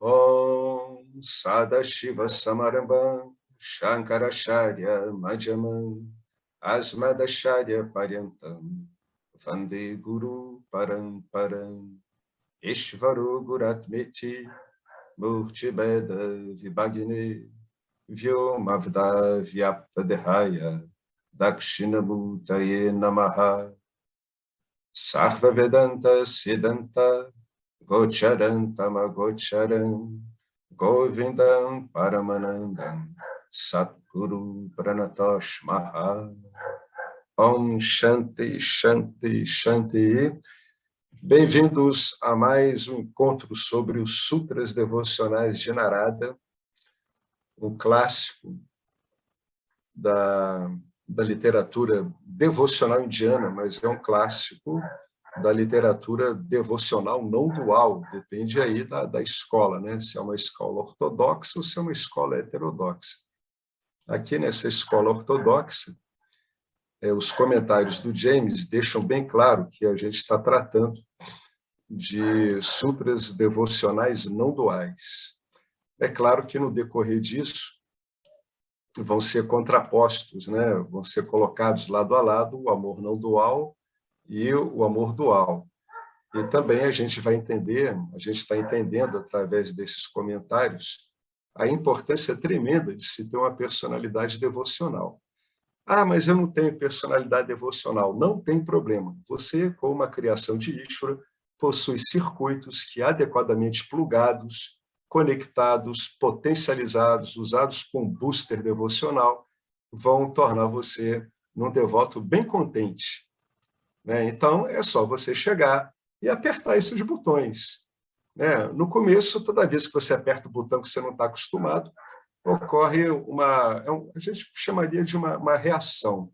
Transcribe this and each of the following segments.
Om Sadashiva Samarambam Shankaracharya Madhyamam Asmadacharya Paryantam Vande Guru Paramparam Ishvaro Guratmeti Murtibeda Vibhagne Vyomavda Vyapadehaya Dakshinamutaye Namaha Sarva Vedanta Siddhanta Gocharantam Gocharam Govindam Paramanandam Satguru Pranatosh Maha Om Shanti Shanti Shanti. Bem-vindos a mais um encontro sobre os Sutras Devocionais de Narada, um clássico da literatura devocional indiana, mas é um clássico da literatura devocional não dual, depende aí da escola, né? Se é uma escola ortodoxa ou se é uma escola heterodoxa. Aqui nessa escola ortodoxa, os comentários do James deixam bem claro que a gente está tratando de sutras devocionais não duais. É claro que no decorrer disso vão ser contrapostos, né? Vão ser colocados lado a lado o amor não dual e o amor dual. E também a gente vai entender, a gente está entendendo através desses comentários, a importância tremenda de se ter uma personalidade devocional. Ah, mas eu não tenho personalidade devocional. Não tem problema. Você, com uma criação de Ishvara, possui circuitos que adequadamente plugados, conectados, potencializados, usados com booster devocional, vão tornar você um devoto bem contente. Né? Então, é só você chegar e apertar esses botões. Né? No começo, toda vez que você aperta o botão que você não está acostumado, ocorre a gente chamaria de uma reação.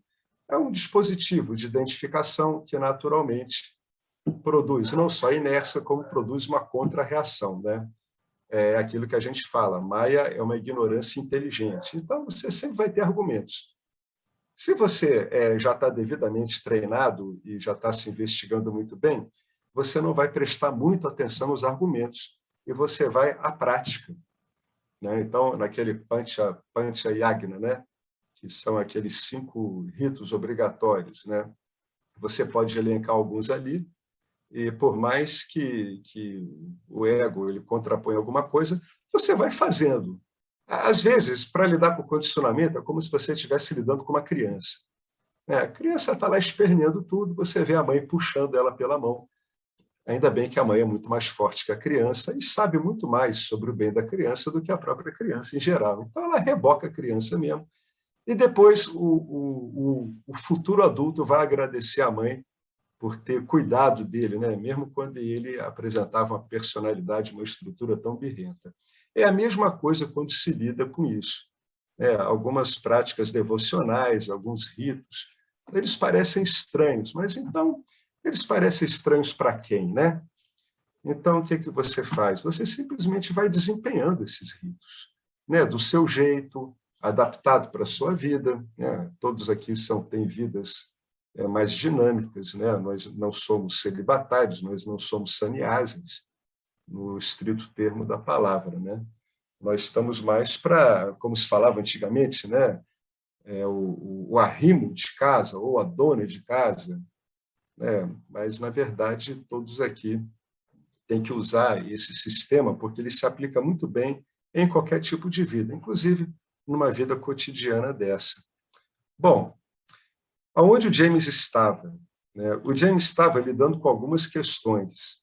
É um dispositivo de identificação que naturalmente produz não só inércia, como produz uma contra-reação. Né? É aquilo que a gente fala, Maya é uma ignorância inteligente. Então, você sempre vai ter argumentos. Se você já está devidamente treinado e já está se investigando muito bem, você não vai prestar muita atenção nos argumentos e você vai à prática. Né? Então, naquele Pancha Yagna, né? Que são aqueles 5 ritos obrigatórios, né? Você pode elencar alguns ali, e por mais que o ego ele contrapõe alguma coisa, você vai fazendo. Às vezes, para lidar com o condicionamento, é como se você estivesse lidando com uma criança. A criança está lá esperneando tudo, você vê a mãe puxando ela pela mão. Ainda bem que a mãe é muito mais forte que a criança e sabe muito mais sobre o bem da criança do que a própria criança em geral. Então, ela reboca a criança mesmo. E depois o futuro adulto vai agradecer a mãe por ter cuidado dele, né? Mesmo quando ele apresentava uma personalidade, uma estrutura tão birrenta. É a mesma coisa quando se lida com isso. Algumas práticas devocionais, alguns ritos, eles parecem estranhos, mas então, eles parecem estranhos para quem, né? Então, o que você faz? Você simplesmente vai desempenhando esses ritos, né? Do seu jeito, adaptado para a sua vida. Né? Todos aqui têm vidas mais dinâmicas, né? Nós não somos celibatários, nós não somos sannyasis, no estrito termo da palavra, né? Nós estamos mais para, como se falava antigamente, né? O arrimo de casa ou a dona de casa, né? Mas, na verdade, todos aqui têm que usar esse sistema porque ele se aplica muito bem em qualquer tipo de vida, inclusive numa vida cotidiana dessa. Bom, aonde o James estava? O James estava lidando com algumas questões.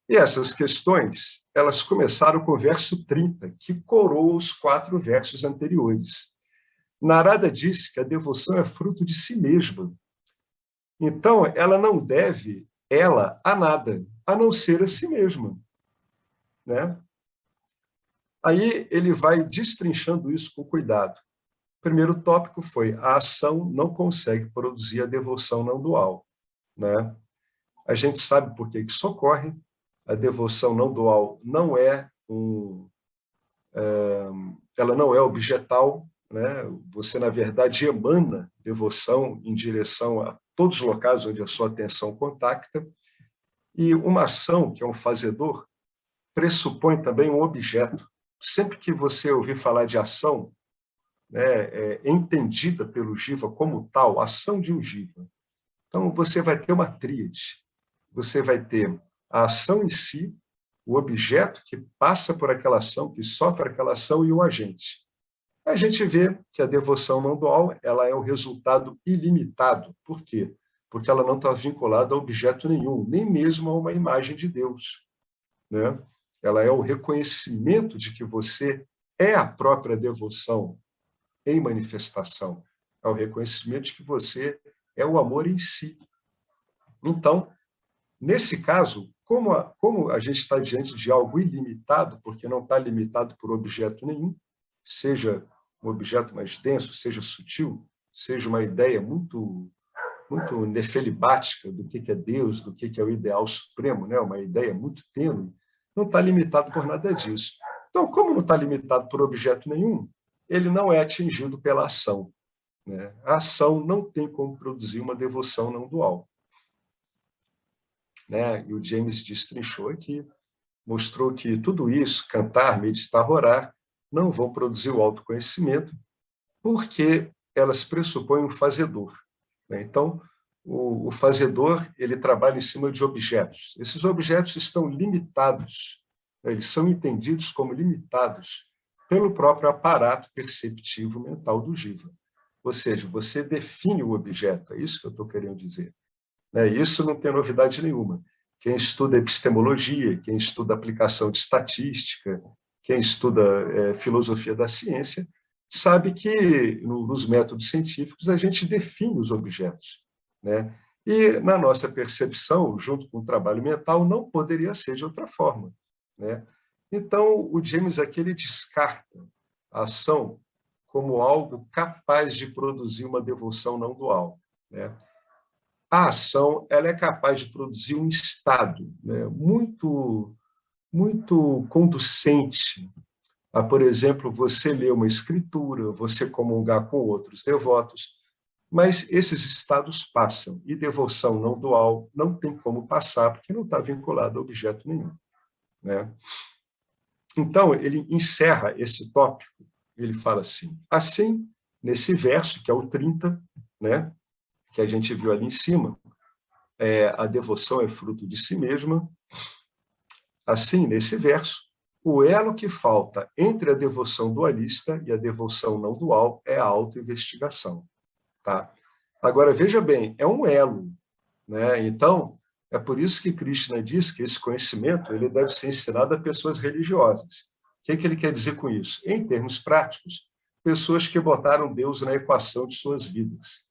E essas questões, elas começaram com o verso 30, que coroa os 4 versos anteriores. Narada disse que a devoção é fruto de si mesma. Então, ela não deve, a nada, a não ser a si mesma. Né? Aí ele vai destrinchando isso com cuidado. O primeiro tópico foi: a ação não consegue produzir a devoção não dual. Né? A gente sabe por que isso ocorre. A devoção não dual não ela não é objetal, né? Você, na verdade, emana devoção em direção a todos os locais onde a sua atenção contacta, e uma ação, que é um fazedor, pressupõe também um objeto. Sempre que você ouvir falar de ação, né, entendida pelo jiva como tal, ação de um jiva, então você vai ter uma tríade. Você vai ter a ação em si, o objeto que passa por aquela ação, que sofre aquela ação, e o agente. A gente vê que a devoção não dual ela é o resultado ilimitado. Por quê? Porque ela não está vinculada a objeto nenhum, nem mesmo a uma imagem de Deus, né? Ela é o reconhecimento de que você é a própria devoção em manifestação. É o reconhecimento de que você é o amor em si. Então, nesse caso, como a gente está diante de algo ilimitado, porque não está limitado por objeto nenhum, seja um objeto mais denso, seja sutil, seja uma ideia muito nefelibática do que é Deus, do que é o ideal supremo, né? Uma ideia muito tênue, não está limitado por nada disso. Então, como não está limitado por objeto nenhum, ele não é atingido pela ação, né? A ação não tem como produzir uma devoção não dual, né? E o James destrinchou aqui, mostrou que tudo isso, cantar, meditar, orar, não vão produzir o autoconhecimento, porque elas pressupõem um fazedor, né? Então, o fazedor ele trabalha em cima de objetos. Esses objetos estão limitados, né? Eles são entendidos como limitados pelo próprio aparato perceptivo mental do jiva. Ou seja, você define o objeto, é isso que eu estou querendo dizer, né? Isso não tem novidade nenhuma. Quem estuda epistemologia, quem estuda aplicação de estatística, quem estuda filosofia da ciência, sabe que nos métodos científicos a gente define os objetos, né? E na nossa percepção, junto com o trabalho mental, não poderia ser de outra forma, né? Então, o James aqui ele descarta a ação como algo capaz de produzir uma devoção não dual, né? A ação ela é capaz de produzir um estado, né, muito conducente a, por exemplo, você ler uma escritura, você comungar com outros devotos, mas esses estados passam, e devoção não dual não tem como passar, porque não está vinculado a objeto nenhum, né? Então, ele encerra esse tópico, ele fala assim, nesse verso, que é o 30, né, que a gente viu ali em cima, a devoção é fruto de si mesma. Assim, nesse verso, o elo que falta entre a devoção dualista e a devoção não dual é a autoinvestigação. Tá? Agora, veja bem, é um elo, né? Então, é por isso que Krishna diz que esse conhecimento ele deve ser ensinado a pessoas religiosas. O que ele quer dizer com isso? Em termos práticos, pessoas que botaram Deus na equação de suas vidas.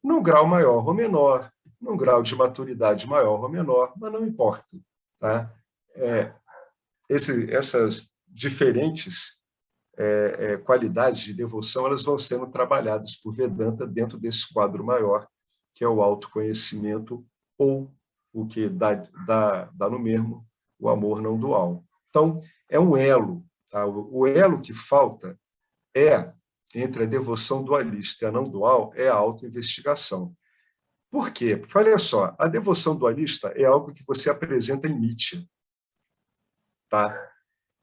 Num grau maior ou menor, num grau de maturidade maior ou menor, mas não importa. Tá? Essas diferentes qualidades de devoção elas vão sendo trabalhadas por Vedanta dentro desse quadro maior, que é o autoconhecimento, ou o que dá no mesmo, o amor não dual. Então, é um elo. Tá? O elo que falta entre a devoção dualista e a não dual, é a autoinvestigação. Por quê? Porque, olha só, a devoção dualista é algo que você apresenta em Nietzsche. Tá?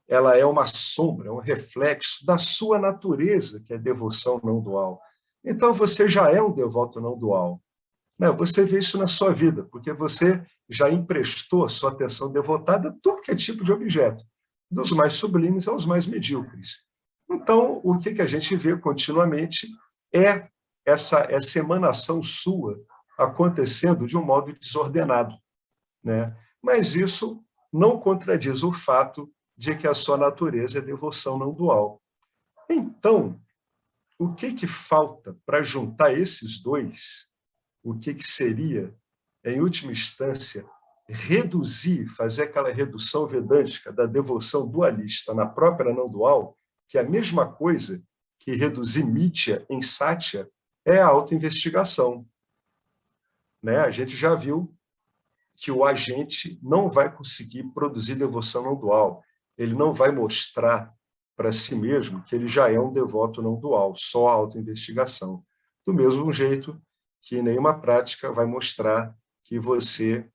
Ela é uma sombra, é um reflexo da sua natureza, que é devoção não dual. Então, você já é um devoto não dual. Né? Você vê isso na sua vida, porque você já emprestou a sua atenção devotada a tudo que é tipo de objeto, dos mais sublimes aos mais medíocres. Então, o que a gente vê continuamente é essa emanação sua acontecendo de um modo desordenado, né? Mas isso não contradiz o fato de que a sua natureza é devoção não dual. Então, o que falta para juntar esses dois? O que seria, em última instância, fazer aquela redução vedântica da devoção dualista na própria não dual, que é a mesma coisa que reduzir Mithya em Satya, é a autoinvestigação. Né? A gente já viu que o agente não vai conseguir produzir devoção não dual. Ele não vai mostrar para si mesmo que ele já é um devoto não dual, só a autoinvestigação. Do mesmo jeito que nenhuma prática vai mostrar que você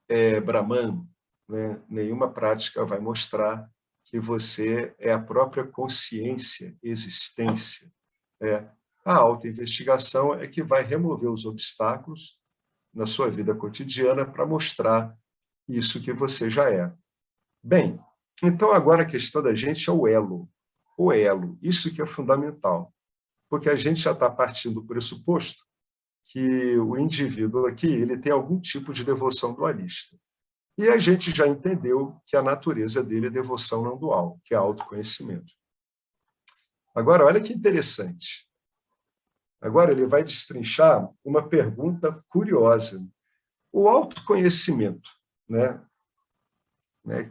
é Brahman, né? Nenhuma prática vai mostrar que você é a própria consciência, existência. A autoinvestigação é que vai remover os obstáculos na sua vida cotidiana para mostrar isso que você já é. Bem, então agora a questão da gente é o elo. O elo, isso que é fundamental, porque a gente já está partindo do pressuposto que o indivíduo aqui ele tem algum tipo de devoção dualista. E a gente já entendeu que a natureza dele é devoção não dual, que é autoconhecimento. Agora, olha que interessante. Agora ele vai destrinchar uma pergunta curiosa. O autoconhecimento,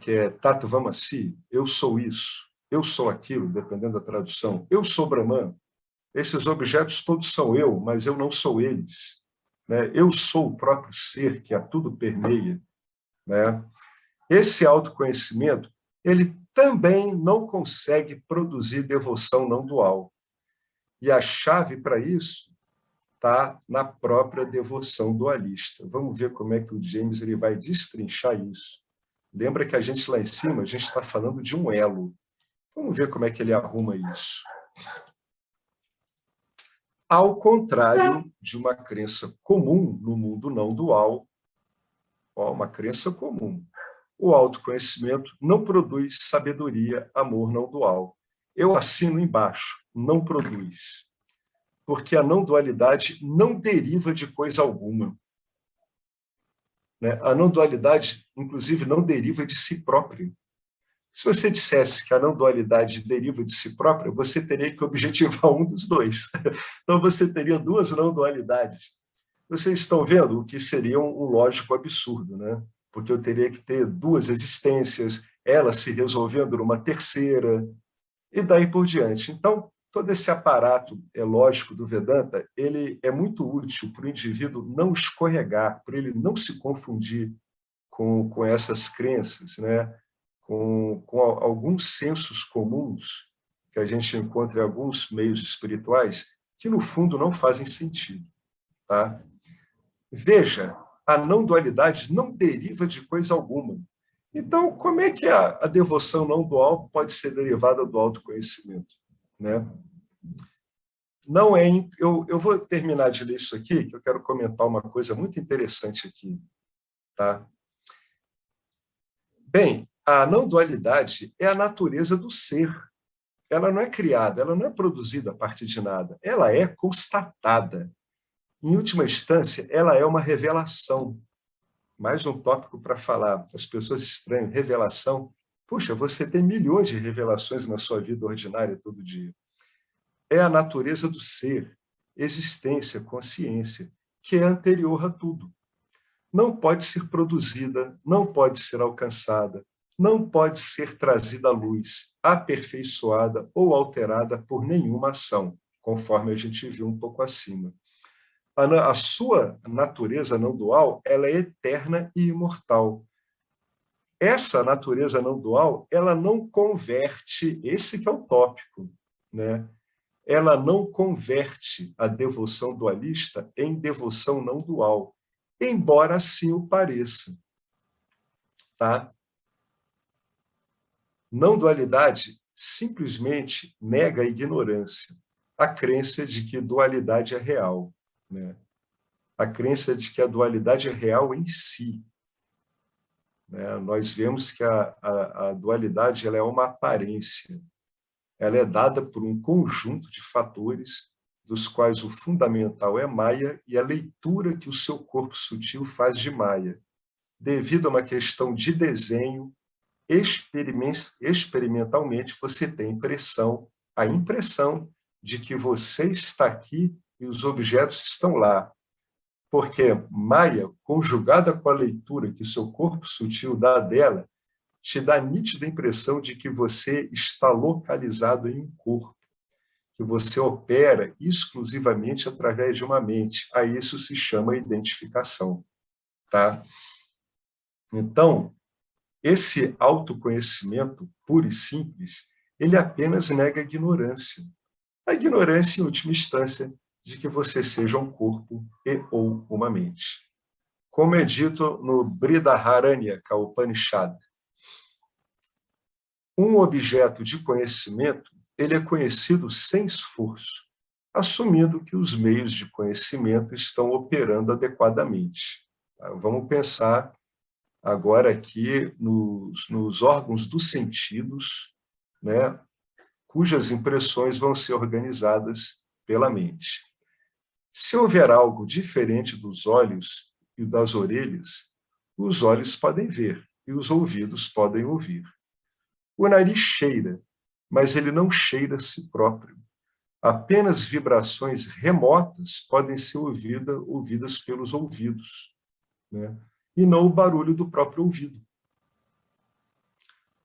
que é Tattvamasi, eu sou isso, eu sou aquilo, dependendo da tradução, eu sou Brahman, esses objetos todos são eu, mas eu não sou eles. Eu sou o próprio ser que a tudo permeia. Esse autoconhecimento, ele também não consegue produzir devoção não dual. E a chave para isso está na própria devoção dualista. Vamos ver como é que o James ele vai destrinchar isso. Lembra que a gente lá em cima, a gente está falando de um elo. Vamos ver como é que ele arruma isso. Ao contrário de uma crença comum no mundo não dual, uma crença comum, o autoconhecimento não produz sabedoria, amor não dual. Eu assino embaixo, não produz. Porque a não dualidade não deriva de coisa alguma. A não dualidade, inclusive, não deriva de si própria. Se você dissesse que a não dualidade deriva de si própria, você teria que objetivar um dos dois. Então, você teria duas não dualidades. Vocês estão vendo o que seria um lógico absurdo, Porque eu teria que ter duas existências, elas se resolvendo numa terceira, e daí por diante. Então, todo esse aparato lógico do Vedanta, ele é muito útil para o indivíduo não escorregar, para ele não se confundir com essas crenças, com alguns sensos comuns que a gente encontra em alguns meios espirituais, que no fundo não fazem sentido. Tá? Veja, a não dualidade não deriva de coisa alguma. Então, como é que a devoção não dual pode ser derivada do autoconhecimento? Não é. Eu vou terminar de ler isso aqui, que eu quero comentar uma coisa muito interessante aqui. Tá? Bem, a não dualidade é a natureza do ser. Ela não é criada, ela não é produzida a partir de nada. Ela é constatada. Em última instância, ela é uma revelação. Mais um tópico para falar. As pessoas estranham, revelação. Puxa, você tem milhões de revelações na sua vida ordinária todo dia. É a natureza do ser, existência, consciência, que é anterior a tudo. Não pode ser produzida, não pode ser alcançada, não pode ser trazida à luz, aperfeiçoada ou alterada por nenhuma ação, conforme a gente viu um pouco acima. A sua natureza não dual, ela é eterna e imortal. Essa natureza não dual, ela não converte, esse que é o tópico, Ela não converte a devoção dualista em devoção não dual, embora assim o pareça. Tá? Não dualidade simplesmente nega a ignorância, a crença de que dualidade é real, A crença de que a dualidade é real em si. Nós vemos que a dualidade ela é uma aparência. Ela é dada por um conjunto de fatores, dos quais o fundamental é Maya e a leitura que o seu corpo sutil faz de Maya, devido a uma questão de desenho. Experimentalmente, você tem a impressão de que você está aqui e os objetos estão lá. Porque Maya, conjugada com a leitura que seu corpo sutil dá dela, te dá a nítida impressão de que você está localizado em um corpo, que você opera exclusivamente através de uma mente. A isso se chama identificação. Tá? Então, esse autoconhecimento puro e simples, ele apenas nega a ignorância. A ignorância, em última instância, de que você seja um corpo e ou uma mente. como é dito no Brihadaranyaka Upanishad. Um objeto de conhecimento, ele é conhecido sem esforço, assumindo que os meios de conhecimento estão operando adequadamente. Vamos pensar agora aqui nos órgãos dos sentidos, né, cujas impressões vão ser organizadas pela mente. Se houver algo diferente dos olhos e das orelhas, os olhos podem ver e os ouvidos podem ouvir. O nariz cheira, mas ele não cheira a si próprio. Apenas vibrações remotas podem ser ouvidas pelos ouvidos, né? E não o barulho do próprio ouvido.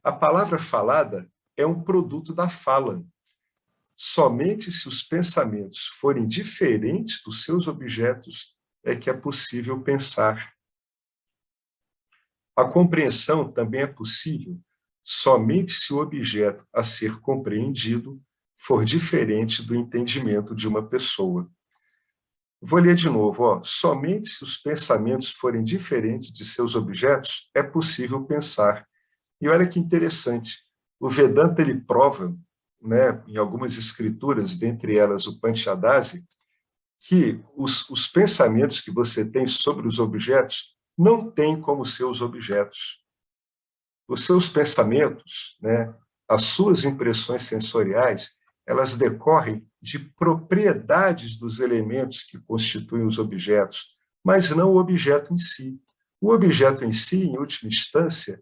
A palavra falada é um produto da fala. Somente se os pensamentos forem diferentes dos seus objetos é que é possível pensar. A compreensão também é possível somente se o objeto a ser compreendido for diferente do entendimento de uma pessoa. Vou ler de novo. Somente se os pensamentos forem diferentes de seus objetos é possível pensar. E olha que interessante, o Vedanta ele prova, né, em algumas escrituras, dentre elas o Panchadasi, que os pensamentos que você tem sobre os objetos não têm como seus objetos. Os seus pensamentos, né, as suas impressões sensoriais, elas decorrem de propriedades dos elementos que constituem os objetos, mas não o objeto em si. O objeto em si, em última instância,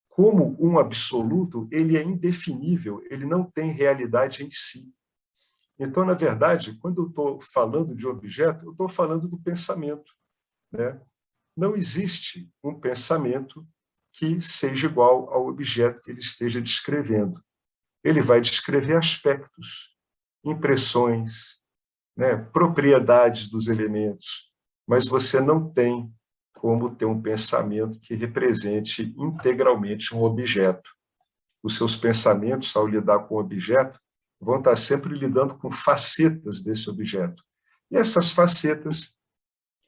como um absoluto, ele é indefinível, ele não tem realidade em si. Então, na verdade, quando eu estou falando de objeto, eu estou falando do pensamento, né? Não existe um pensamento que seja igual ao objeto que ele esteja descrevendo. Ele vai descrever aspectos, impressões, né, propriedades dos elementos, mas você não tem como ter um pensamento que represente integralmente um objeto. Os seus pensamentos, ao lidar com o objeto, vão estar sempre lidando com facetas desse objeto. E essas facetas,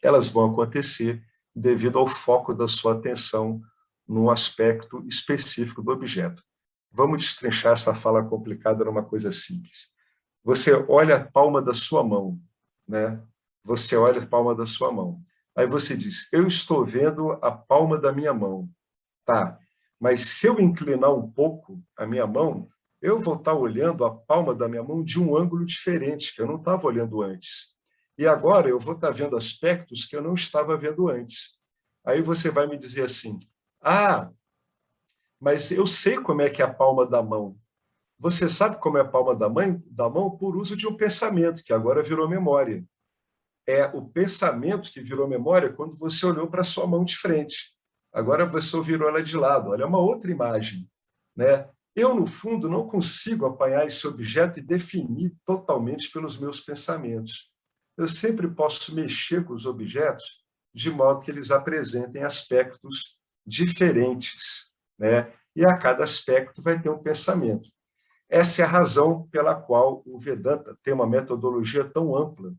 elas vão acontecer devido ao foco da sua atenção num aspecto específico do objeto. Vamos destrinchar essa fala complicada numa coisa simples. Você olha a palma da sua mão, né? Você olha a palma da sua mão. Aí você diz, eu estou vendo a palma da minha mão. Tá, mas se eu inclinar um pouco a minha mão, eu vou estar olhando a palma da minha mão de um ângulo diferente, que eu não estava olhando antes. E agora eu vou estar vendo aspectos que eu não estava vendo antes. Aí você vai me dizer assim, mas eu sei como é que é a palma da mão. Você sabe como é a palma da mão por uso de um pensamento, que agora virou memória. É o pensamento que virou memória quando você olhou para a sua mão de frente. Agora você virou ela de lado. Olha, é uma outra imagem, né? Eu, no fundo, não consigo apanhar esse objeto e definir totalmente pelos meus pensamentos. Eu sempre posso mexer com os objetos de modo que eles apresentem aspectos diferentes, né? E a cada aspecto vai ter um pensamento. Essa é a razão pela qual o Vedanta tem uma metodologia tão ampla.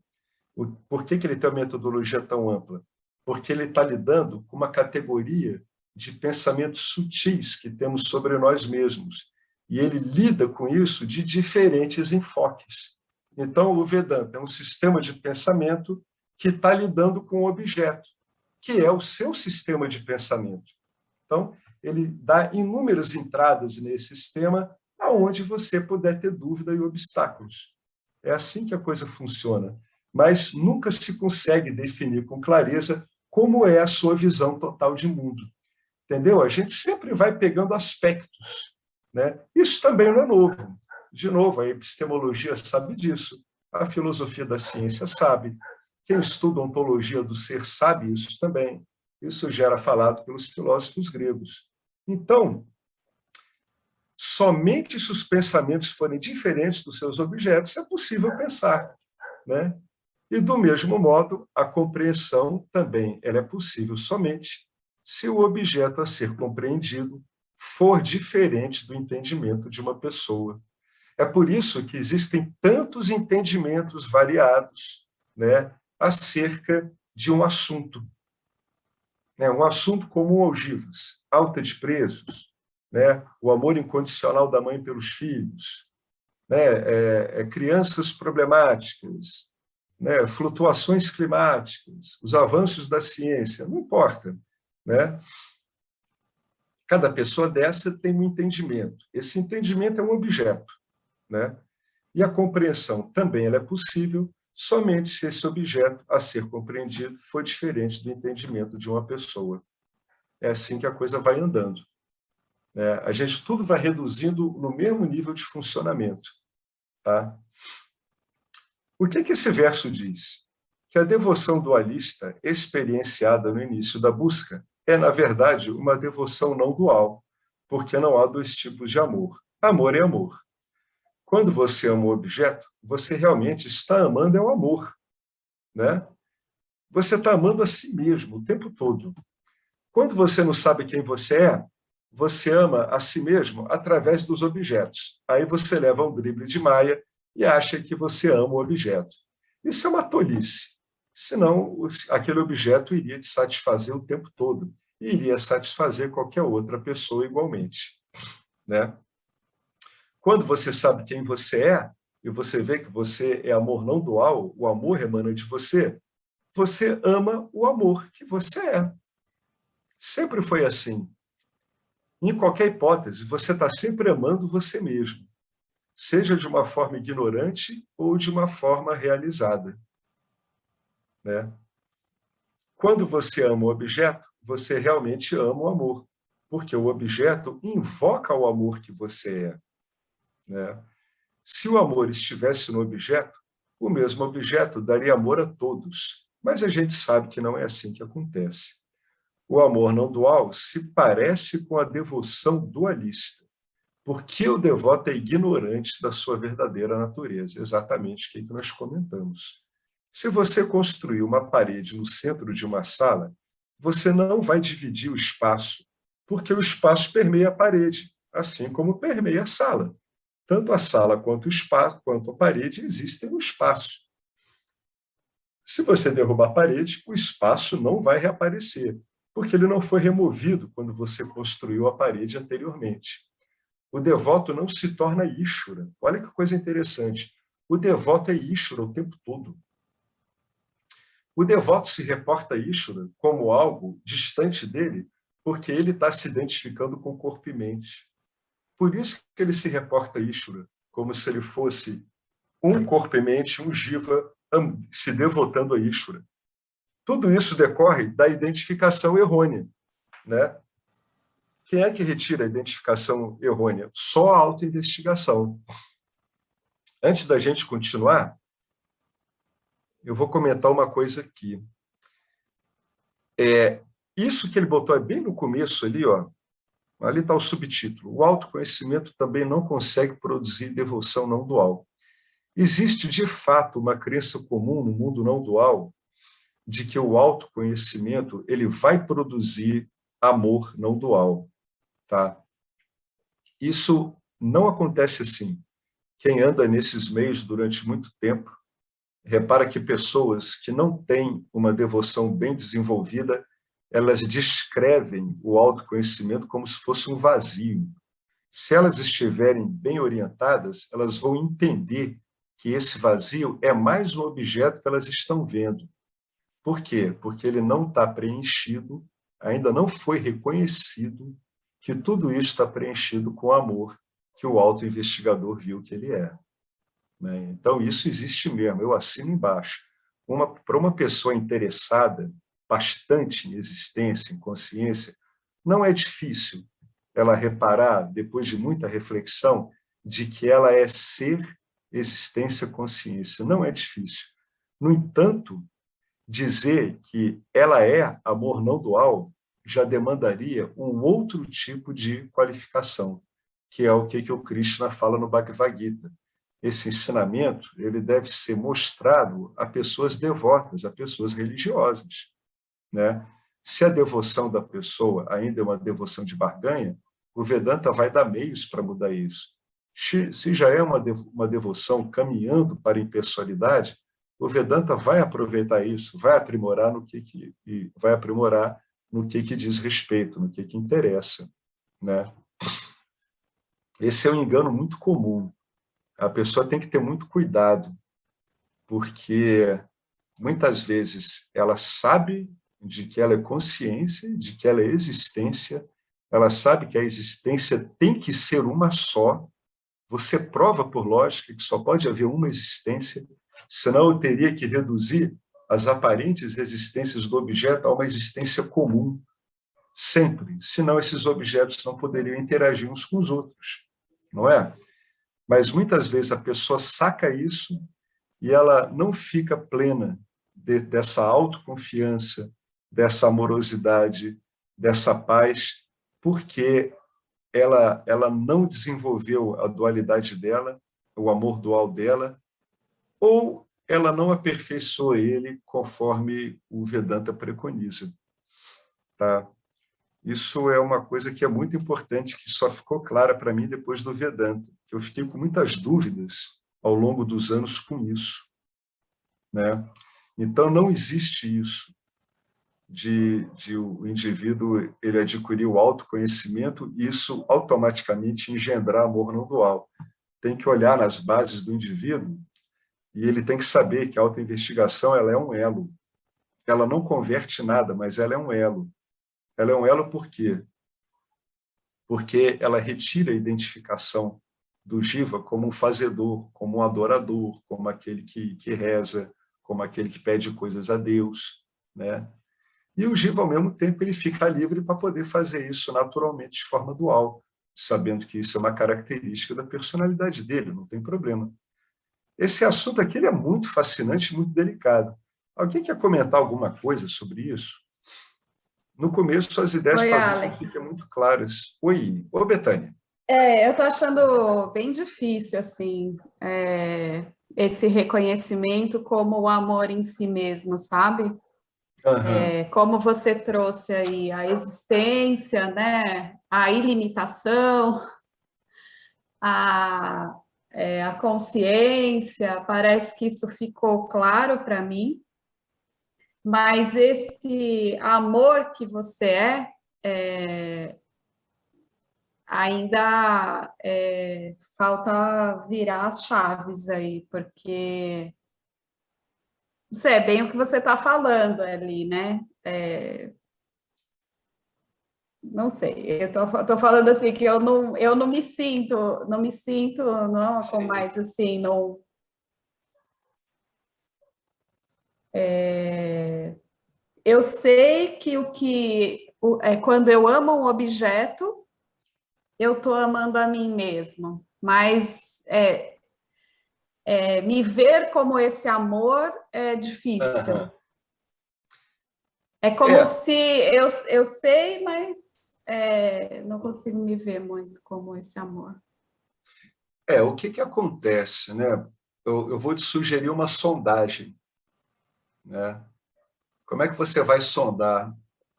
Por que ele tem uma metodologia tão ampla? Porque ele está lidando com uma categoria de pensamentos sutis que temos sobre nós mesmos. E ele lida com isso de diferentes enfoques. Então, o Vedanta é um sistema de pensamento que está lidando com o objeto, que é o seu sistema de pensamento. Então, ele dá inúmeras entradas nesse sistema aonde você puder ter dúvida e obstáculos. É assim que a coisa funciona. Mas nunca se consegue definir com clareza como é a sua visão total de mundo. Entendeu? A gente sempre vai pegando aspectos, né? Isso também não é novo. De novo, a epistemologia sabe disso. A filosofia da ciência sabe. Quem estuda a ontologia do ser sabe isso também. Isso já era falado pelos filósofos gregos. Então, somente se os pensamentos forem diferentes dos seus objetos é possível pensar, né? E, do mesmo modo, a compreensão também ela é possível somente se o objeto a ser compreendido for diferente do entendimento de uma pessoa. É por isso que existem tantos entendimentos variados, né, acerca de um assunto. né? Um assunto comum aos givas, alta de preços, né? O amor incondicional da mãe pelos filhos, né? Crianças problemáticas, né? Flutuações climáticas, os avanços da ciência, não importa, né? Cada pessoa dessa tem um entendimento. Esse entendimento é um objeto, né? E a compreensão também ela é possível somente se esse objeto a ser compreendido for diferente do entendimento de uma pessoa. É assim que a coisa vai andando, né? A gente tudo vai reduzindo no mesmo nível de funcionamento, tá? O que esse verso diz? Que a devoção dualista experienciada no início da busca é, na verdade, uma devoção não dual, porque não há dois tipos de amor. Amor é amor. Quando você ama o objeto, você realmente está amando o amor, né? Você está amando a si mesmo o tempo todo. Quando você não sabe quem você ama a si mesmo através dos objetos. Aí você leva um drible de Maia e acha que você ama o objeto. Isso é uma tolice. Senão, aquele objeto iria te satisfazer o tempo todo e iria satisfazer qualquer outra pessoa igualmente, né? Quando você sabe quem você é e você vê que você é amor não dual, o amor emana de você, você ama o amor que você é. Sempre foi assim. Em qualquer hipótese, você está sempre amando você mesmo, seja de uma forma ignorante ou de uma forma realizada, né? Quando você ama o objeto, você realmente ama o amor, porque o objeto invoca o amor que você é, né? Se o amor estivesse no objeto, o mesmo objeto daria amor a todos, mas a gente sabe que não é assim que acontece. O amor não dual se parece com a devoção dualista, porque o devoto é ignorante da sua verdadeira natureza, exatamente o que nós comentamos. Se você construir uma parede no centro de uma sala, você não vai dividir o espaço, porque o espaço permeia a parede, assim como permeia a sala. Tanto a sala quanto o espaço, quanto a parede existem no espaço. Se você derrubar a parede, o espaço não vai reaparecer, porque ele não foi removido quando você construiu a parede anteriormente. O devoto não se torna Íshvara. Olha que coisa interessante. O devoto é Íshvara o tempo todo. O devoto se reporta a Íshvara como algo distante dele, porque ele está se identificando com o corpo e mente. Por isso que ele se reporta a Íshvara, como se ele fosse um corpo e mente, um jiva, se devotando a Íshvara. Tudo isso decorre da identificação errônea, né? Quem é que retira a identificação errônea? Só a autoinvestigação. Antes da gente continuar, eu vou comentar uma coisa aqui. Isso que ele botou é bem no começo ali, ó. Ali está o subtítulo. O autoconhecimento também não consegue produzir devoção não dual. Existe, de fato, uma crença comum no mundo não dual de que o autoconhecimento ele vai produzir amor não dual, tá? Isso não acontece assim. Quem anda nesses meios durante muito tempo repara que pessoas que não têm uma devoção bem desenvolvida, elas descrevem o autoconhecimento como se fosse um vazio. Se elas estiverem bem orientadas, elas vão entender que esse vazio é mais um objeto que elas estão vendo. Por quê? Porque ele não está preenchido, ainda não foi reconhecido que tudo isso está preenchido com o amor que o autoinvestigador viu que ele é. Então, isso existe mesmo, eu assino embaixo. Para uma pessoa interessada bastante em existência, em consciência, não é difícil ela reparar, depois de muita reflexão, de que ela é ser, existência, consciência. Não é difícil. No entanto, dizer que ela é amor não dual já demandaria um outro tipo de qualificação, que é o que o Krishna fala no Bhagavad Gita. Esse ensinamento ele deve ser mostrado a pessoas devotas, a pessoas religiosas, né? Se a devoção da pessoa ainda é uma devoção de barganha, o Vedanta vai dar meios para mudar isso. Se já é uma devoção caminhando para a impessoalidade, o Vedanta vai aproveitar isso, vai aprimorar vai aprimorar no que diz respeito, no que interessa, né? Esse é um engano muito comum. A pessoa tem que ter muito cuidado, porque muitas vezes ela sabe de que ela é consciência, de que ela é existência, ela sabe que a existência tem que ser uma só. Você prova por lógica que só pode haver uma existência, senão eu teria que reduzir as aparentes existências do objeto a uma existência comum, sempre, senão esses objetos não poderiam interagir uns com os outros, não é? Mas muitas vezes a pessoa saca isso e ela não fica plena dessa autoconfiança, dessa amorosidade, dessa paz, porque ela não desenvolveu a dualidade dela, o amor dual dela, ou ela não aperfeiçoou ele conforme o Vedanta preconiza. Tá? Isso é uma coisa que é muito importante, que só ficou clara para mim depois do Vedanta, que eu fiquei com muitas dúvidas ao longo dos anos com isso, né? Então, não existe isso de o indivíduo ele adquirir o autoconhecimento e isso automaticamente engendrar amor não dual. Tem que olhar nas bases do indivíduo e ele tem que saber que a autoinvestigação ela é um elo. Ela não converte nada, mas ela é um elo. Ela é um elo por quê? Porque ela retira a identificação do Jiva como um fazedor, como um adorador, como aquele que reza, como aquele que pede coisas a Deus, né? E o Jiva, ao mesmo tempo, ele fica livre para poder fazer isso naturalmente de forma dual, sabendo que isso é uma característica da personalidade dele, não tem problema. Esse assunto aqui ele é muito fascinante, muito delicado. Alguém quer comentar alguma coisa sobre isso? No começo, as ideias Oi, talvez não Alex. fiquem muito claras. Oi, ô Betânia. Eu tô achando bem difícil, assim, esse reconhecimento como o amor em si mesmo, sabe? Aham. Como você trouxe aí a existência, né? A ilimitação, a, a consciência, parece que isso ficou claro para mim, mas esse amor que você ainda falta virar as chaves aí, porque não sei, é bem o que você está falando ali, né? Não sei, tô falando assim que eu não me sinto não com Sim. mais assim, não. Eu sei que quando eu amo um objeto, eu estou amando a mim mesmo, mas me ver como esse amor é difícil. Aham. É como É, se eu sei, mas não consigo me ver muito como esse amor. o que acontece, né? Eu vou te sugerir uma sondagem, né? Como é que você vai sondar?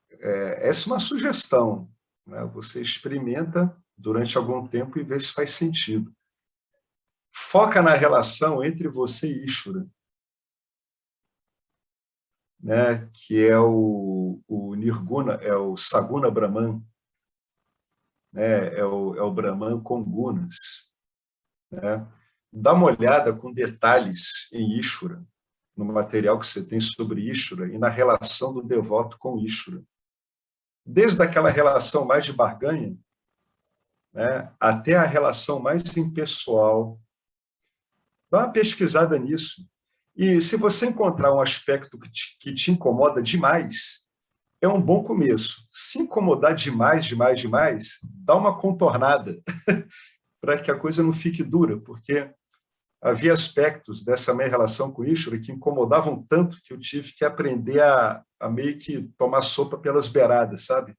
Essa é uma sugestão, né? Você experimenta durante algum tempo e vê se faz sentido. Foca na relação entre você e Ishvara, né? Que é o Nirguna, é o Saguna Brahman, né? É o Brahman com gunas, né? Dá uma olhada com detalhes em Ishvara, no material que você tem sobre Ishvara e na relação do devoto com Ishvara. Desde aquela relação mais de barganha, né, até a relação mais impessoal. Dá uma pesquisada nisso. E se você encontrar um aspecto que te incomoda demais, é um bom começo. Se incomodar demais, demais, demais, dá uma contornada para que a coisa não fique dura, porque havia aspectos dessa minha relação com o Ishvara que incomodavam tanto que eu tive que aprender a meio que tomar sopa pelas beiradas, sabe?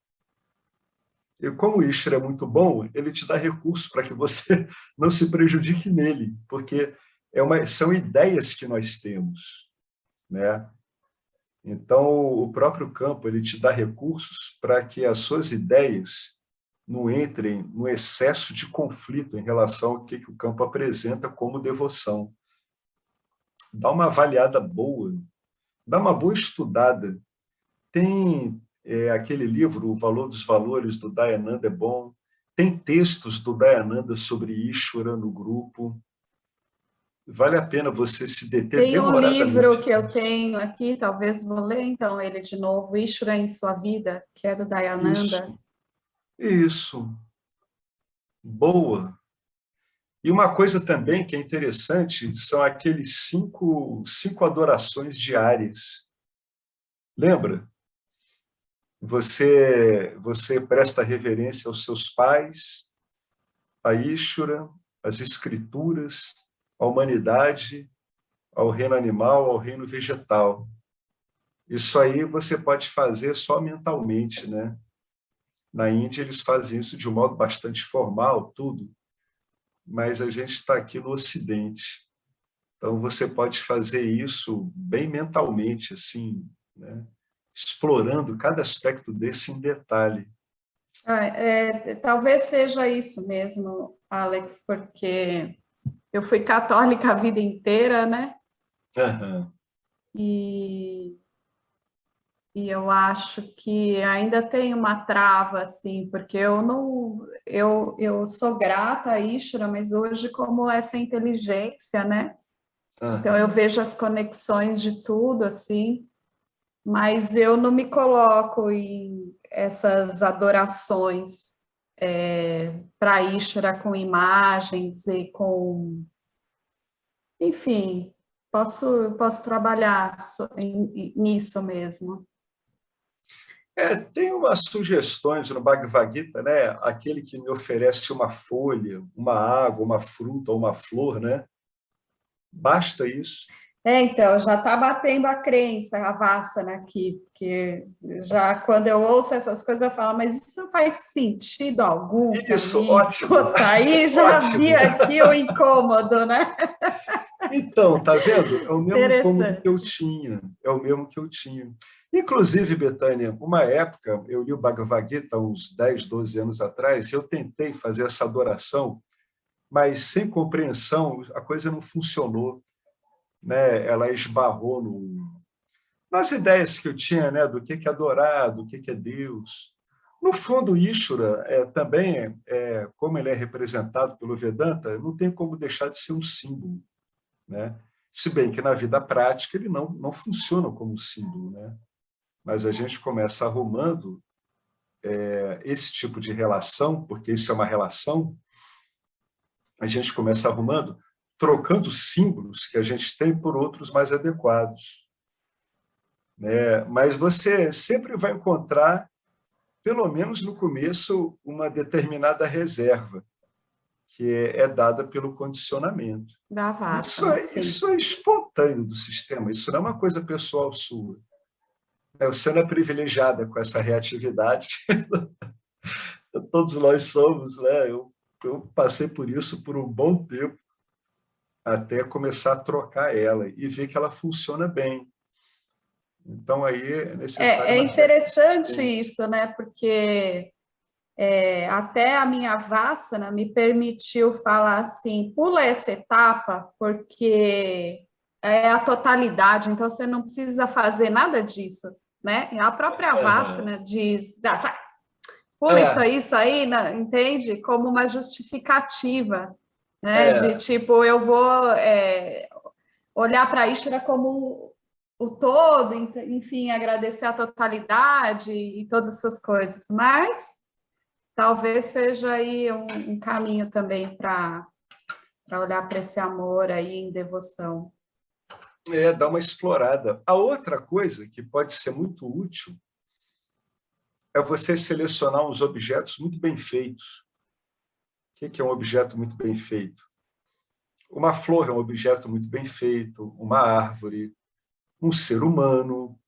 E como o Ishvara é muito bom, ele te dá recursos para que você não se prejudique nele, porque são ideias que nós temos, né? Então, o próprio campo ele te dá recursos para que as suas ideias não entrem no excesso de conflito em relação ao que o campo apresenta como devoção. Dá uma avaliada boa, dá uma boa estudada. Tem aquele livro, O Valor dos Valores, do Dayananda, é bom. Tem textos do Dayananda sobre Ishvara no grupo. Vale a pena você se deter Tem um livro demoradamente. que eu tenho aqui, talvez vou ler então ele de novo, Ishvara em Sua Vida, que é do Dayananda. Isso. Boa. E uma coisa também que é interessante são aqueles cinco adorações diárias. Lembra? Você presta reverência aos seus pais, a Ishvara, às escrituras, à humanidade, ao reino animal, ao reino vegetal. Isso aí você pode fazer só mentalmente, né? Na Índia eles fazem isso de um modo bastante formal, tudo, mas a gente está aqui no Ocidente. Então você pode fazer isso bem mentalmente, assim, né? Explorando cada aspecto desse em detalhe. Talvez seja isso mesmo, Alex, porque eu fui católica a vida inteira, né? Uhum. E eu acho que ainda tem uma trava, assim, porque eu não, eu sou grata a Ishvara, mas hoje como essa inteligência, né? Então eu Uhum. vejo as conexões de tudo, assim, mas eu não me coloco em essas adorações para Ishvara com imagens e com, enfim, posso trabalhar nisso mesmo. Tem umas sugestões no Bhagavad Gita, né? Aquele que me oferece uma folha, uma água, uma fruta, uma flor, né? Basta isso. Então, já está batendo a crença, a Vassana aqui, porque já quando eu ouço essas coisas, eu falo, mas isso não faz sentido algum para Isso, mim. ótimo, Tá aí, já vi ótimo. aqui o incômodo, né? Então, tá vendo? É o mesmo incômodo que eu Interessante. tinha. É o mesmo que eu tinha. Inclusive, Betânia, uma época, eu li o Bhagavad Gita uns 10, 12 anos atrás, eu tentei fazer essa adoração, mas sem compreensão, a coisa não funcionou, né? Ela esbarrou nas ideias que eu tinha, né? Do que é adorar, do que é Deus. No fundo, Ishvara também, como ele é representado pelo Vedanta, não tem como deixar de ser um símbolo, né? Se bem que na vida prática ele não funciona como símbolo, né? Mas a gente começa arrumando esse tipo de relação, porque isso é uma relação, a gente começa arrumando, trocando símbolos que a gente tem por outros mais adequados, né? Mas você sempre vai encontrar, pelo menos no começo, uma determinada reserva, que é dada pelo condicionamento. Da Isso Vassana, é, sim. isso é espontâneo do sistema, isso não é uma coisa pessoal sua. Você não é privilegiada com essa reatividade. Todos nós somos, né? Eu passei por isso por um bom tempo, até começar a trocar ela e ver que ela funciona bem. Então, aí é necessário É uma certa interessante insistência. isso, né? Porque até a minha Vassana me permitiu falar assim, pula essa etapa, porque é a totalidade, então você não precisa fazer nada disso, né? E a própria Uhum. Vassana diz, pula É, isso aí, né? Entende? Como uma justificativa, né? De é, tipo, eu vou olhar para a Ishvara como o todo, enfim, agradecer a totalidade e todas essas coisas, mas talvez seja aí um caminho também para olhar para esse amor aí em devoção. dá uma explorada. A outra coisa que pode ser muito útil é você selecionar uns objetos muito bem feitos. O que é um objeto muito bem feito? Uma flor é um objeto muito bem feito, uma árvore, um ser humano,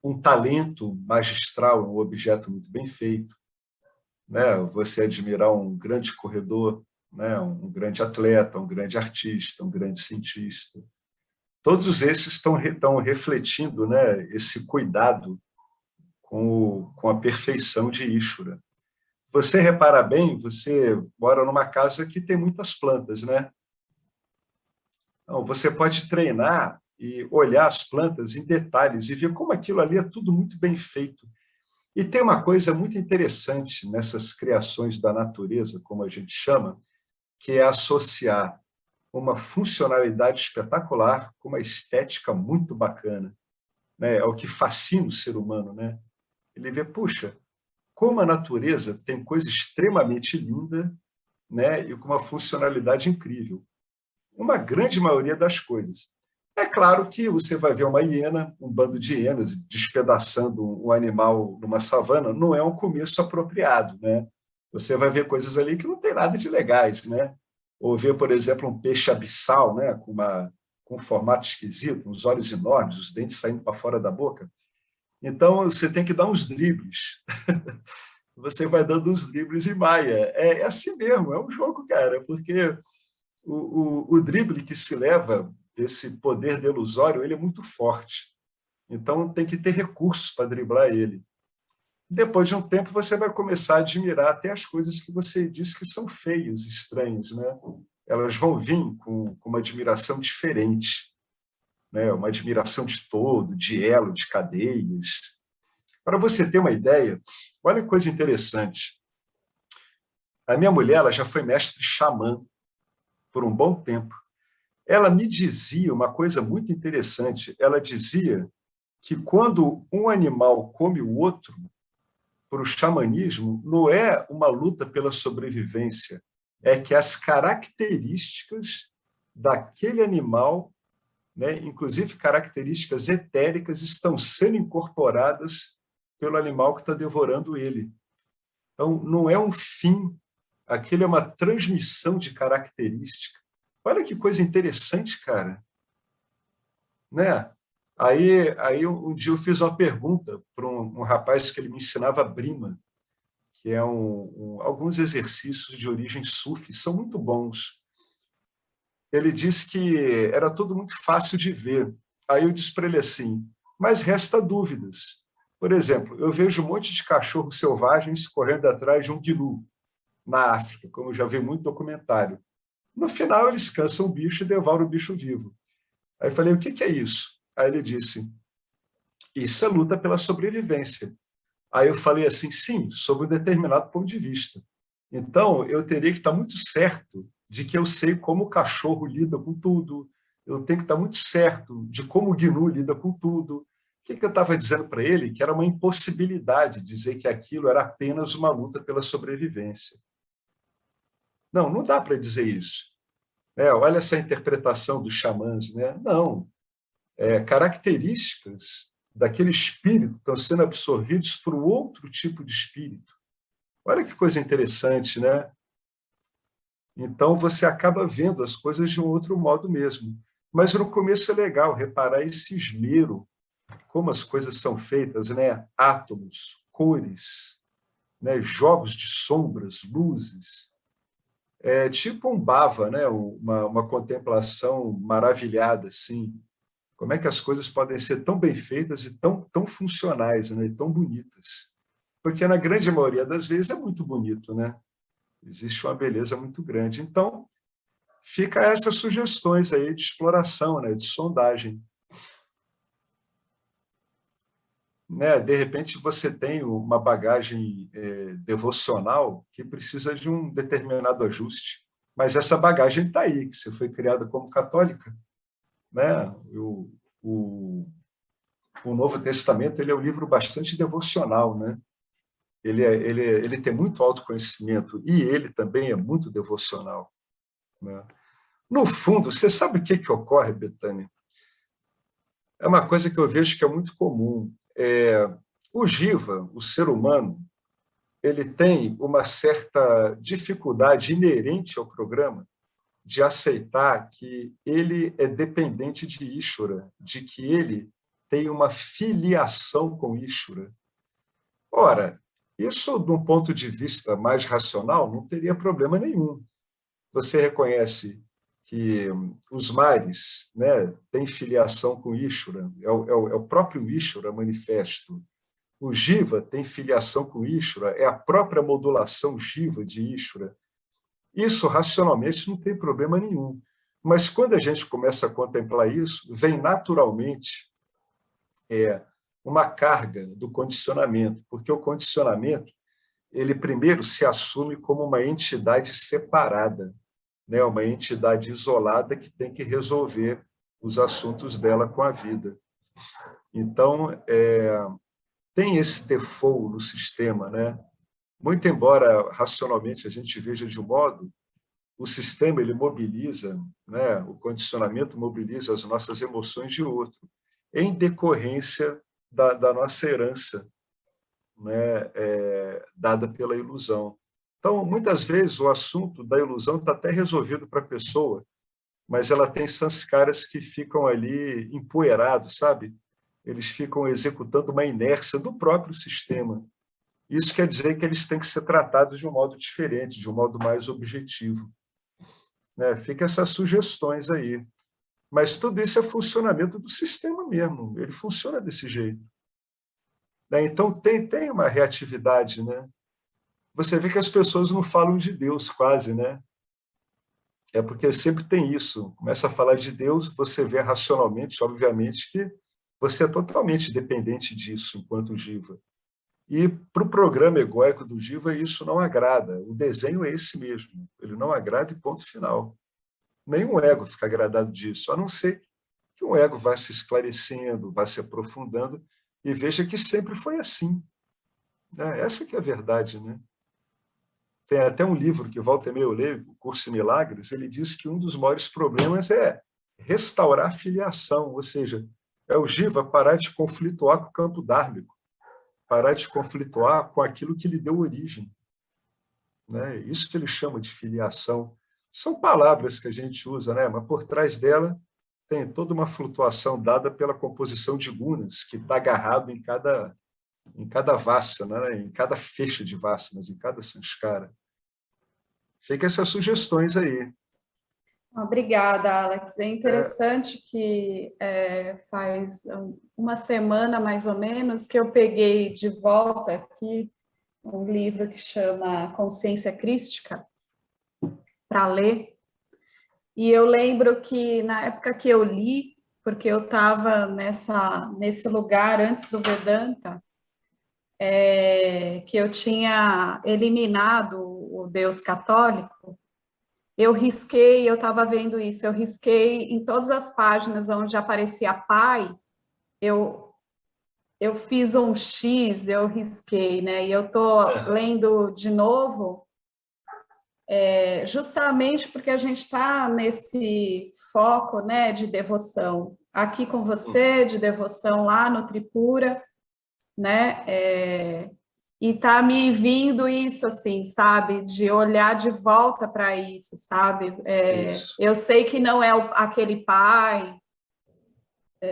um talento magistral é um objeto muito bem feito, né? Você admirar um grande corredor, né? Um grande atleta, um grande artista, um grande cientista. Todos esses estão refletindo, né? Esse cuidado com a perfeição de Ishvara. Você repara bem, você mora numa casa que tem muitas plantas, né? Então, você pode treinar e olhar as plantas em detalhes e ver como aquilo ali é tudo muito bem feito. E tem uma coisa muito interessante nessas criações da natureza, como a gente chama, que é associar uma funcionalidade espetacular com uma estética muito bacana, né? É o que fascina o ser humano, né? Ele vê, puxa, como a natureza tem coisa extremamente linda, né? E com uma funcionalidade incrível. Uma grande maioria das coisas. É claro que você vai ver uma hiena, um bando de hienas despedaçando um animal numa savana, não é um começo apropriado, né? Você vai ver coisas ali que não tem nada de legais, né? Ou ver, por exemplo, um peixe abissal, né? Com um formato esquisito, uns olhos enormes, os dentes saindo para fora da boca. Então, você tem que dar uns dribles. Você vai dando uns dribles em maia. É assim mesmo, é um jogo, cara, porque o drible que se leva desse poder delusório, ele é muito forte. Então, tem que ter recursos para driblar ele. Depois de um tempo, você vai começar a admirar até as coisas que você diz que são feias, estranhas, né? Elas vão vir com uma admiração diferente, né? Uma admiração de todo, de elo, de cadeias. Para você ter uma ideia, olha que coisa interessante. A minha mulher, ela já foi mestre xamã por um bom tempo. Ela me dizia uma coisa muito interessante. Ela dizia que quando um animal come o outro, para o xamanismo, não é uma luta pela sobrevivência, é que as características daquele animal, né, inclusive características etéricas, estão sendo incorporadas pelo animal que está devorando ele. Então, não é um fim, aquilo é uma transmissão de característica. Olha que coisa interessante, cara. Né? Aí um dia eu fiz uma pergunta para um rapaz que ele me ensinava Brima, que é alguns exercícios de origem sufi, são muito bons. Ele disse que era tudo muito fácil de ver. Aí eu disse para ele assim, mas resta dúvidas. Por exemplo, eu vejo um monte de cachorros selvagens correndo atrás de um gnu na África, como eu já vi muito documentário. No final, eles cansam o bicho e devoram o bicho vivo. Aí eu falei, o que é isso? Aí ele disse, isso é luta pela sobrevivência. Aí eu falei assim, sim, sob um determinado ponto de vista. Então, eu teria que estar muito certo de que eu sei como o cachorro lida com tudo, eu tenho que estar muito certo de como o gnu lida com tudo. O que eu estava dizendo para ele? Que era uma impossibilidade dizer que aquilo era apenas uma luta pela sobrevivência. Não, não dá para dizer isso. Olha essa interpretação dos xamãs, né? Não, características daquele espírito estão sendo absorvidos por um outro tipo de espírito. Olha que coisa interessante, né? Então, você acaba vendo as coisas de um outro modo mesmo. Mas no começo é legal reparar esse esmero, como as coisas são feitas, né? Átomos, cores, né? Jogos de sombras, luzes. É tipo um bhava, né? Uma contemplação maravilhada, assim. Como é que as coisas podem ser tão bem feitas e tão funcionais, né? E tão bonitas? Porque na grande maioria das vezes é muito bonito, né? Existe uma beleza muito grande. Então, fica essas sugestões aí de exploração, né? De sondagem. Né? De repente, você tem uma bagagem devocional que precisa de um determinado ajuste, mas essa bagagem está aí, que você foi criada como católica. Né? O Novo Testamento ele é um livro bastante devocional, né? Ele tem muito autoconhecimento e ele também é muito devocional. Né? No fundo, você sabe o que ocorre, Betânia? É uma coisa que eu vejo que é muito comum. O Jiva, o ser humano, ele tem uma certa dificuldade inerente ao programa de aceitar que ele é dependente de Ishvara, de que ele tem uma filiação com Ishvara. Ora, isso, de um ponto de vista mais racional, não teria problema nenhum. Você reconhece que os mares, né, têm filiação com Ishvara, é o próprio Ishvara manifesto. O Jiva tem filiação com Ishvara, é a própria modulação Jiva de Ishvara. Isso, racionalmente, não tem problema nenhum. Mas quando a gente começa a contemplar isso, vem naturalmente uma carga do condicionamento, porque o condicionamento, ele primeiro se assume como uma entidade separada, né? Uma entidade isolada que tem que resolver os assuntos dela com a vida. Então, tem esse default no sistema, né? Muito embora racionalmente a gente veja de um modo, o sistema ele mobiliza, né? O condicionamento mobiliza as nossas emoções de outro, em decorrência da nossa herança, né? Dada pela ilusão. Então, muitas vezes, o assunto da ilusão está até resolvido para a pessoa, mas ela tem sanskaras que ficam ali empoeirados, sabe? Eles ficam executando uma inércia do próprio sistema. Isso quer dizer que eles têm que ser tratados de um modo diferente, de um modo mais objetivo, né? Fica essas sugestões aí. Mas tudo isso é funcionamento do sistema mesmo, ele funciona desse jeito, né? Então, tem uma reatividade, né? Você vê que as pessoas não falam de Deus quase, né? É porque sempre tem isso. Começa a falar de Deus, você vê racionalmente, obviamente, que você é totalmente dependente disso enquanto Jiva. E para o programa egóico do Jiva, isso não agrada. O desenho é esse mesmo. Ele não agrada e ponto final. Nenhum ego fica agradado disso, a não ser que o ego vá se esclarecendo, vá se aprofundando e veja que sempre foi assim, né? Essa que é a verdade, né? Tem até um livro que volta e meia eu leio, o Curso em Milagres, ele diz que um dos maiores problemas é restaurar a filiação, ou seja, é o Jiva parar de conflituar com o campo dármico, parar de conflituar com aquilo que lhe deu origem, né? Isso que ele chama de filiação. São palavras que a gente usa, né? Mas por trás dela tem toda uma flutuação dada pela composição de gunas, que está agarrado em cada vasana, né? Em cada feixa de vasanas, em cada sanskara. Fica essas sugestões aí. Obrigada, Alex. É interessante que faz uma semana, mais ou menos, que eu peguei de volta aqui um livro que chama Consciência Crística, para ler. E eu lembro que, na época que eu li, porque eu estava nesse lugar antes do Vedanta, que eu tinha eliminado o Deus católico, eu risquei, eu estava vendo isso, eu risquei em todas as páginas onde aparecia pai, eu, eu fiz um X, eu risquei, né? E eu estou lendo de novo, justamente porque a gente está nesse foco, né, de devoção. Aqui com você, de devoção lá no Tripura, né? E tá me vindo isso, assim, sabe? De olhar de volta para isso, sabe? Isso. Eu sei que não é aquele pai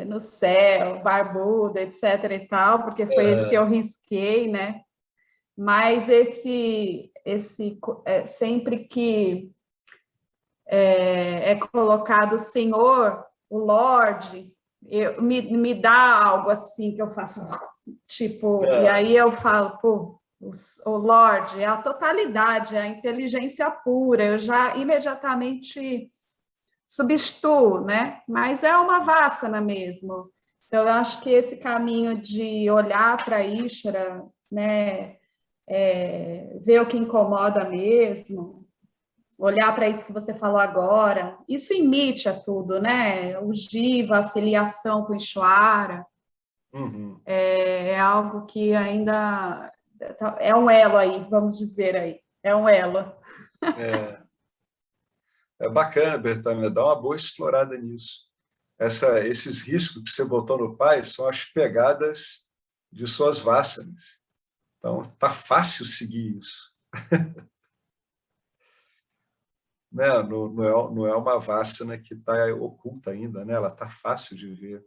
no céu, barbudo, etc e tal, porque foi esse que eu risquei, né? Mas sempre que é colocado o Senhor, o Lorde, me dá algo assim que eu faço, tipo, e aí eu falo, pô, o Lorde é a totalidade, é a inteligência pura, eu já imediatamente substituo, né? Mas é uma vassana mesmo. Então, eu acho que esse caminho de olhar para Ishvara, né, ver o que incomoda mesmo, olhar para isso que você falou agora, isso imite a tudo, né? O Jiva, a filiação com o Ishvara, é algo que ainda é um elo aí, vamos dizer aí, é um elo. É bacana, Bertânia, dá uma boa explorada nisso. Esses riscos que você botou no pai são as pegadas de suas vássanas. Então, tá fácil seguir isso. Né? Não é uma vássana que está oculta ainda, né? Ela está fácil de ver.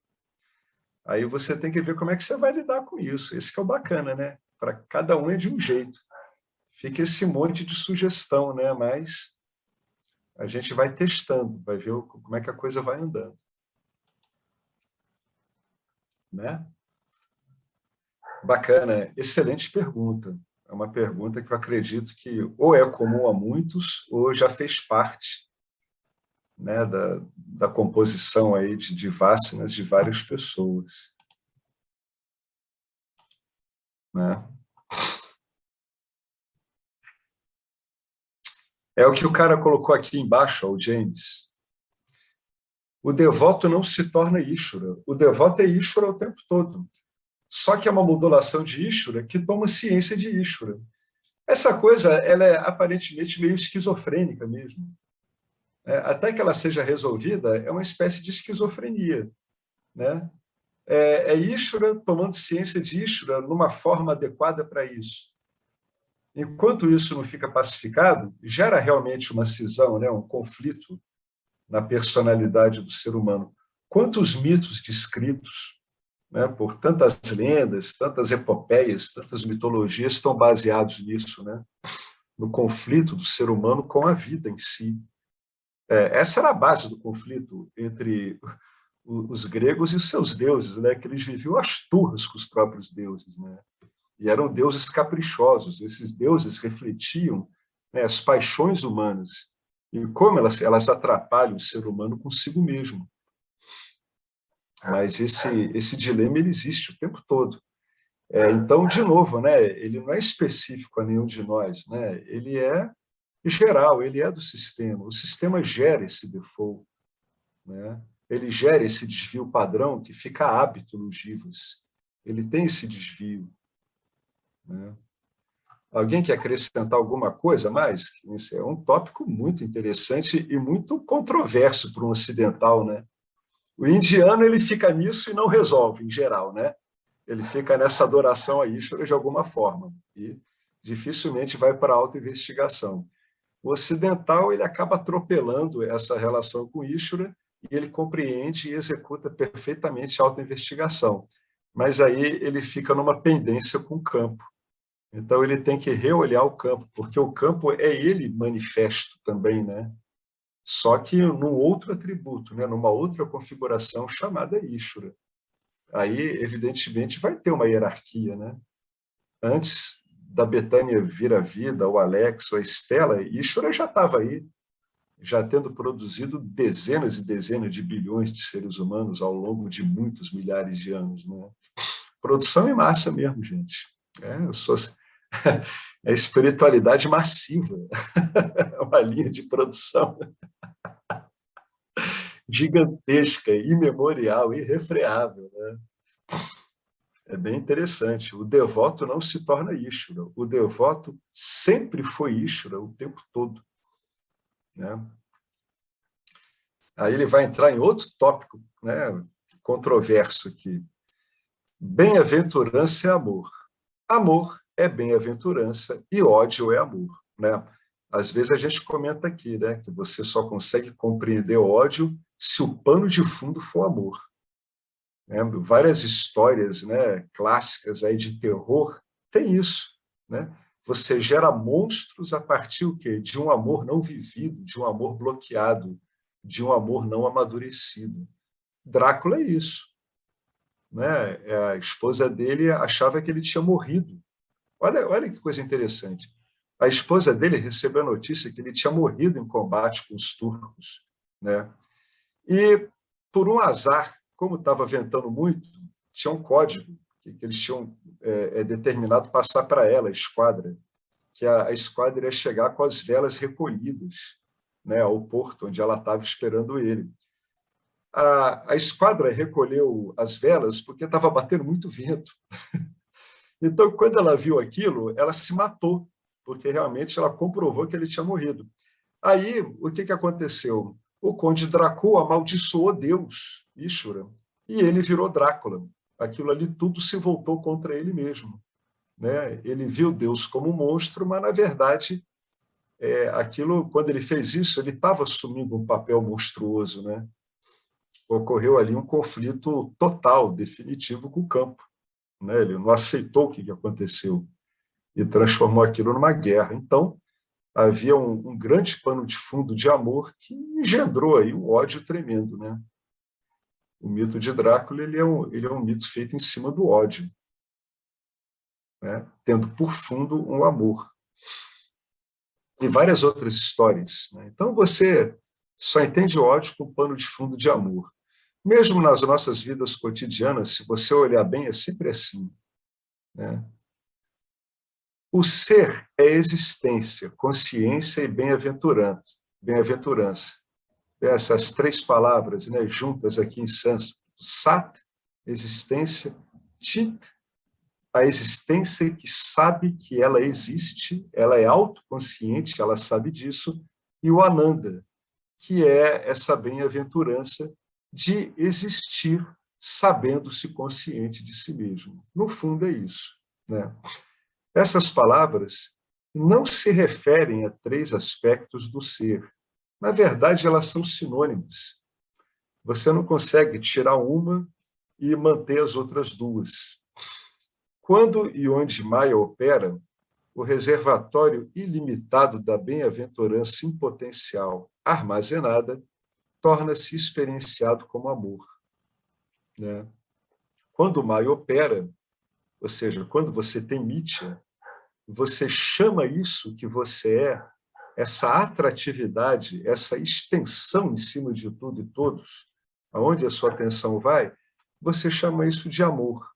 Aí você tem que ver como é que você vai lidar com isso. Esse que é o bacana, né? Para cada um é de um jeito. Fica esse monte de sugestão, né? Mas a gente vai testando, vai ver como é que a coisa vai andando. Né? Bacana, excelente pergunta. É uma pergunta que eu acredito que ou é comum a muitos ou já fez parte, né, da composição aí de vacinas de várias pessoas. né? É o que o cara colocou aqui embaixo, o James. O devoto não se torna Ishvara. O devoto é Ishvara o tempo todo. Só que é uma modulação de Ishvara que toma ciência de Ishvara. Essa coisa, ela é aparentemente meio esquizofrênica mesmo. Até que ela seja resolvida, é uma espécie de esquizofrenia, né? É Ishvara tomando ciência de Ishvara numa forma adequada para isso. Enquanto isso não fica pacificado, gera realmente uma cisão, né? Um conflito na personalidade do ser humano. Quantos mitos descritos, né, por tantas lendas, tantas epopeias, tantas mitologias estão baseados nisso, né? No conflito do ser humano com a vida em si. Essa era a base do conflito entre os gregos e seus deuses, né? Que eles viviam às turras com os próprios deuses, né? E eram deuses caprichosos. Esses deuses refletiam, né, as paixões humanas e como elas atrapalham o ser humano consigo mesmo. Mas esse dilema ele existe o tempo todo. Então, de novo, né, ele não é específico a nenhum de nós, né? Ele é geral, ele é do sistema. O sistema gera esse default, né? Ele gera esse desvio padrão que fica hábito nos jivas. Ele tem esse desvio, né? Alguém quer acrescentar alguma coisa mais? Esse é um tópico muito interessante e muito controverso para um ocidental, né? O indiano ele fica nisso e não resolve, em geral, né? Ele fica nessa adoração a Ishvara de alguma forma e dificilmente vai para a autoinvestigação. O ocidental ele acaba atropelando essa relação com Ishvara e ele compreende e executa perfeitamente a autoinvestigação. Mas aí ele fica numa pendência com o campo. Então ele tem que reolhar o campo, porque o campo é ele manifesto também, né? Só que num outro atributo, né? Numa outra configuração chamada Ishvara. Aí, evidentemente, vai ter uma hierarquia, né? Antes da Betânia vir à vida, o Alex, ou a Estela, Ishvara já estava aí, já tendo produzido dezenas e dezenas de bilhões de seres humanos ao longo de muitos milhares de anos, né? Produção em massa mesmo, gente. Eu sou... É espiritualidade massiva, é uma linha de produção gigantesca, imemorial, irrefreável, né? É bem interessante. O devoto não se torna Ishvara. O devoto sempre foi Ishvara o tempo todo, né? Aí ele vai entrar em outro tópico, né, controverso aqui. Bem-aventurança é amor. Amor é bem-aventurança e ódio é amor, né? Às vezes a gente comenta aqui, né, que você só consegue compreender o ódio se o pano de fundo for amor. Várias histórias, né, clássicas aí de terror tem isso, né? Você gera monstros a partir o quê? De um amor não vivido, de um amor bloqueado, de um amor não amadurecido. Drácula é isso, né? A esposa dele achava que ele tinha morrido. Olha que coisa interessante. A esposa dele recebeu a notícia que ele tinha morrido em combate com os turcos, né? E por um azar, como estava ventando muito, tinha um código que eles tinham determinado passar para ela, a esquadra, que a esquadra ia chegar com as velas recolhidas, né, ao porto onde ela estava esperando ele. A esquadra recolheu as velas porque estava batendo muito vento. Então, quando ela viu aquilo, ela se matou, porque realmente ela comprovou que ele tinha morrido. Aí, o que aconteceu? O conde Drácula amaldiçoou Deus, Ishvara, e ele virou Drácula. Aquilo ali tudo se voltou contra ele mesmo, né? Ele viu Deus como um monstro, mas, na verdade, aquilo, quando ele fez isso, ele estava assumindo um papel monstruoso, né? Ocorreu ali um conflito total, definitivo com o campo, né? Ele não aceitou o que aconteceu e transformou aquilo numa guerra. Então, havia um grande pano de fundo de amor que engendrou aí um ódio tremendo, né? O mito de Drácula ele é um mito feito em cima do ódio, né? Tendo por fundo um amor. E várias outras histórias, né? Então, você só entende ódio com pano de fundo de amor. Mesmo nas nossas vidas cotidianas, se você olhar bem, é sempre assim, né? O ser é existência, consciência e bem-aventurança. Bem-aventurança. Essas três palavras, né, juntas aqui em sânscrito. Sat, existência. Chit, a existência que sabe que ela existe, ela é autoconsciente, ela sabe disso. E o Ananda, que é essa bem-aventurança de existir sabendo-se consciente de si mesmo. No fundo é isso, né? Essas palavras não se referem a três aspectos do ser. Na verdade, elas são sinônimas. Você não consegue tirar uma e manter as outras duas. Quando e onde Maya opera, o reservatório ilimitado da bem-aventurança em potencial armazenada torna-se experienciado como amor, né? Quando Maya opera, ou seja, quando você tem mitya, você chama isso que você é, essa atratividade, essa extensão em cima de tudo e todos, aonde a sua atenção vai, você chama isso de amor,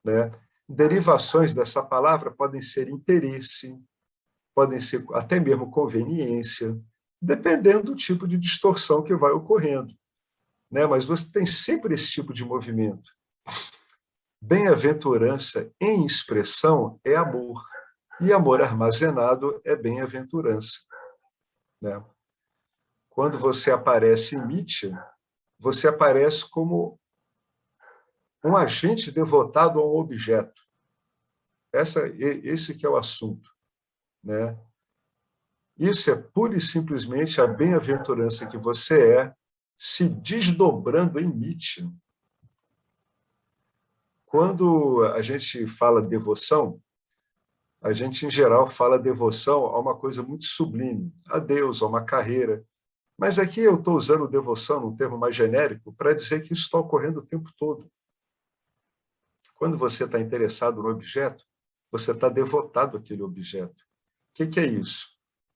né? Derivações dessa palavra podem ser interesse, podem ser até mesmo conveniência, dependendo do tipo de distorção que vai ocorrendo, né? Mas você tem sempre esse tipo de movimento. Bem-aventurança em expressão é amor, e amor armazenado é bem-aventurança, né? Quando você aparece em mitya, você aparece como um agente devotado a um objeto. Esse que é o assunto, né? Isso é pura e simplesmente a bem-aventurança que você é se desdobrando em mitya. Quando a gente fala devoção, a gente, em geral, fala devoção a uma coisa muito sublime, a Deus, a uma carreira. Mas aqui eu estou usando devoção, num termo mais genérico, para dizer que isso está ocorrendo o tempo todo. Quando você está interessado no objeto, você está devotado àquele objeto. O que é isso?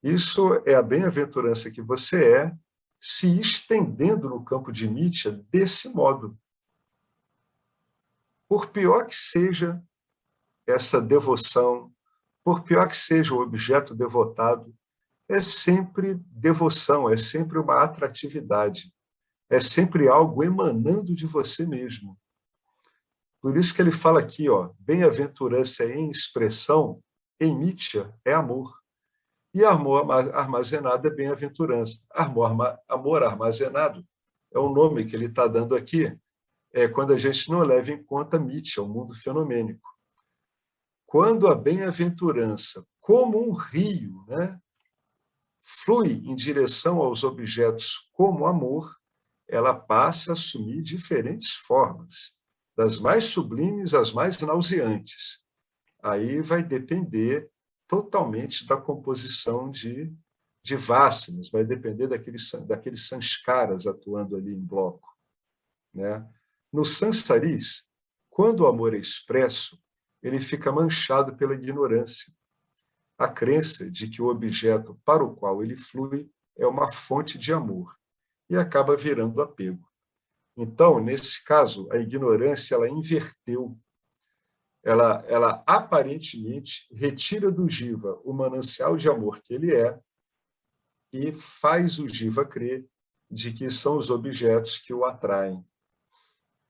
Isso é a bem-aventurança que você é se estendendo no campo de Nietzsche desse modo. Por pior que seja essa devoção, por pior que seja o objeto devotado, é sempre devoção, é sempre uma atratividade, é sempre algo emanando de você mesmo. Por isso que ele fala aqui, ó, bem-aventurança em expressão, em Nietzsche, é amor. E amor armazenado é bem-aventurança. Amor armazenado é o nome que ele está dando aqui, quando a gente não leva em conta Nietzsche, o mundo fenomênico. Quando a bem-aventurança, como um rio, né, flui em direção aos objetos como amor, ela passa a assumir diferentes formas, das mais sublimes às mais nauseantes. Aí vai depender totalmente da composição de vásanas, vai depender daqueles sanskaras atuando ali em bloco, né? No sansaris, quando o amor é expresso, ele fica manchado pela ignorância. A crença de que o objeto para o qual ele flui é uma fonte de amor e acaba virando apego. Então, nesse caso, a ignorância ela inverteu. Ela aparentemente retira do jiva o manancial de amor que ele é e faz o jiva crer de que são os objetos que o atraem,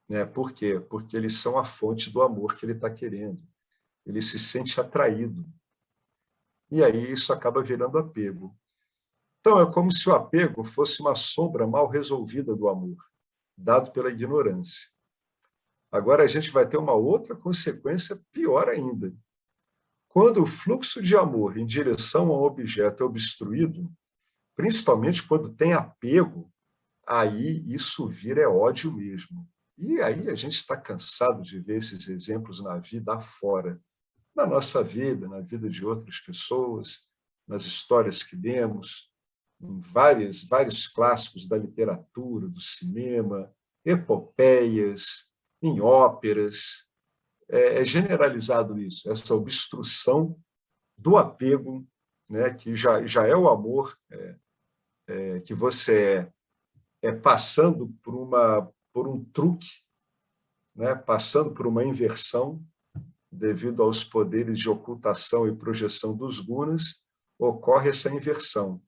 né? Por quê? Porque eles são a fonte do amor que ele está querendo. Ele se sente atraído. E aí isso acaba virando apego. Então, é como se o apego fosse uma sombra mal resolvida do amor, dado pela ignorância. Agora, a gente vai ter uma outra consequência pior ainda. Quando o fluxo de amor em direção a um objeto é obstruído, principalmente quando tem apego, aí isso vira ódio mesmo. E aí a gente está cansado de ver esses exemplos na vida afora, na nossa vida, na vida de outras pessoas, nas histórias que lemos, em vários clássicos da literatura, do cinema, epopeias, em óperas. É generalizado isso, essa obstrução do apego, né, que já é o amor que você passando por um truque, né, passando por uma inversão, devido aos poderes de ocultação e projeção dos gunas, ocorre essa inversão.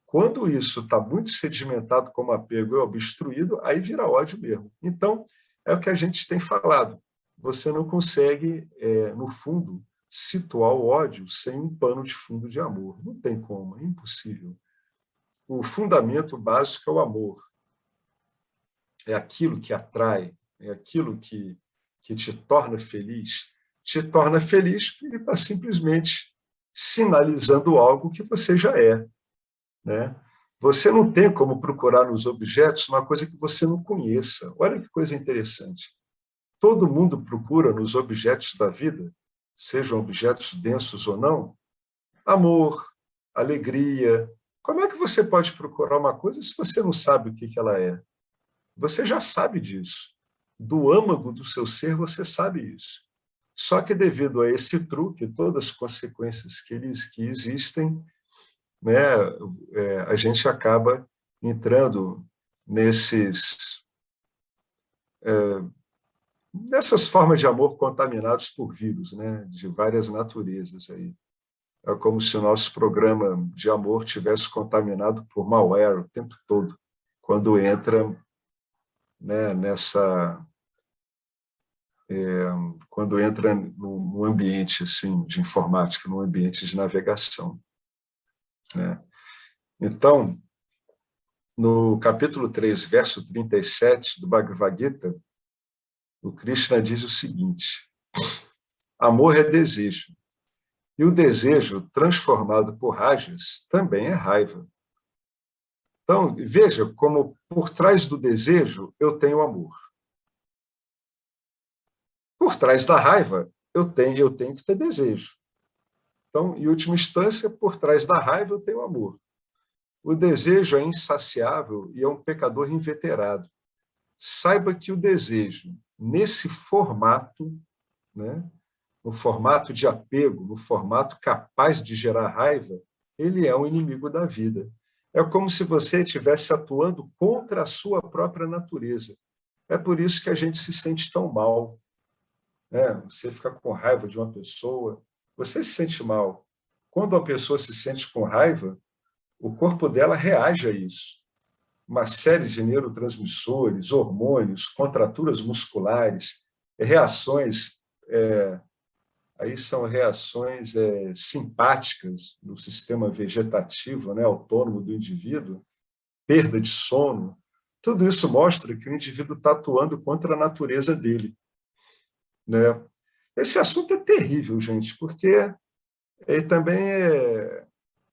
Quando isso está muito sedimentado como apego e obstruído, aí vira ódio mesmo. Então, é o que a gente tem falado. Você não consegue, no fundo, situar o ódio sem um pano de fundo de amor. Não tem como, é impossível. O fundamento básico é o amor. É aquilo que atrai, é aquilo que te torna feliz. Te torna feliz porque ele está simplesmente sinalizando algo que você já é, né? Você não tem como procurar nos objetos uma coisa que você não conheça. Olha que coisa interessante. Todo mundo procura nos objetos da vida, sejam objetos densos ou não, amor, alegria. Como é que você pode procurar uma coisa se você não sabe o que ela é? Você já sabe disso. Do âmago do seu ser, você sabe isso. Só que devido a esse truque, todas as consequências que existem, né, a gente acaba entrando nessas formas de amor contaminados por vírus, né, de várias naturezas. Aí. É como se o nosso programa de amor tivesse contaminado por malware o tempo todo, quando entra, né, quando entra no ambiente assim, de informática, no ambiente de navegação. Né? Então, no capítulo 3, verso 37 do Bhagavad Gita, o Krishna diz o seguinte: amor é desejo, e o desejo transformado por rajas também é raiva. Então, veja como por trás do desejo eu tenho amor. Por trás da raiva eu tenho que ter desejo. Então, em última instância, por trás da raiva eu tenho amor. O desejo é insaciável e é um pecador inveterado. Saiba que o desejo, nesse formato, né, no formato de apego, no formato capaz de gerar raiva, ele é um inimigo da vida. É como se você estivesse atuando contra a sua própria natureza. É por isso que a gente se sente tão mal. Né? Você fica com raiva de uma pessoa, você se sente mal. Quando a pessoa se sente com raiva, o corpo dela reage a isso. Uma série de neurotransmissores, hormônios, contraturas musculares, reações, aí são reações simpáticas no sistema vegetativo, né, autônomo do indivíduo, perda de sono. Tudo isso mostra que o indivíduo está atuando contra a natureza dele. Né? Esse assunto é terrível, gente, porque ele também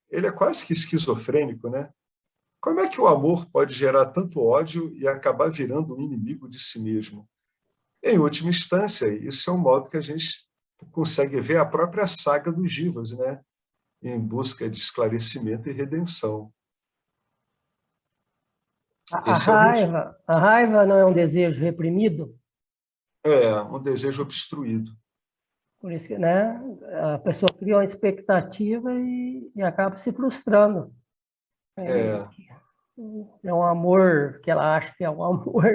ele é quase que esquizofrênico, né? Como é que o amor pode gerar tanto ódio e acabar virando um inimigo de si mesmo? Em última instância, isso é um modo que a gente consegue ver a própria saga dos Jivas, né? Em busca de esclarecimento e redenção. A raiva não é um desejo reprimido? É, um desejo obstruído. Por isso que, né, a pessoa cria uma expectativa e acaba se frustrando. É um amor que ela acha que é um amor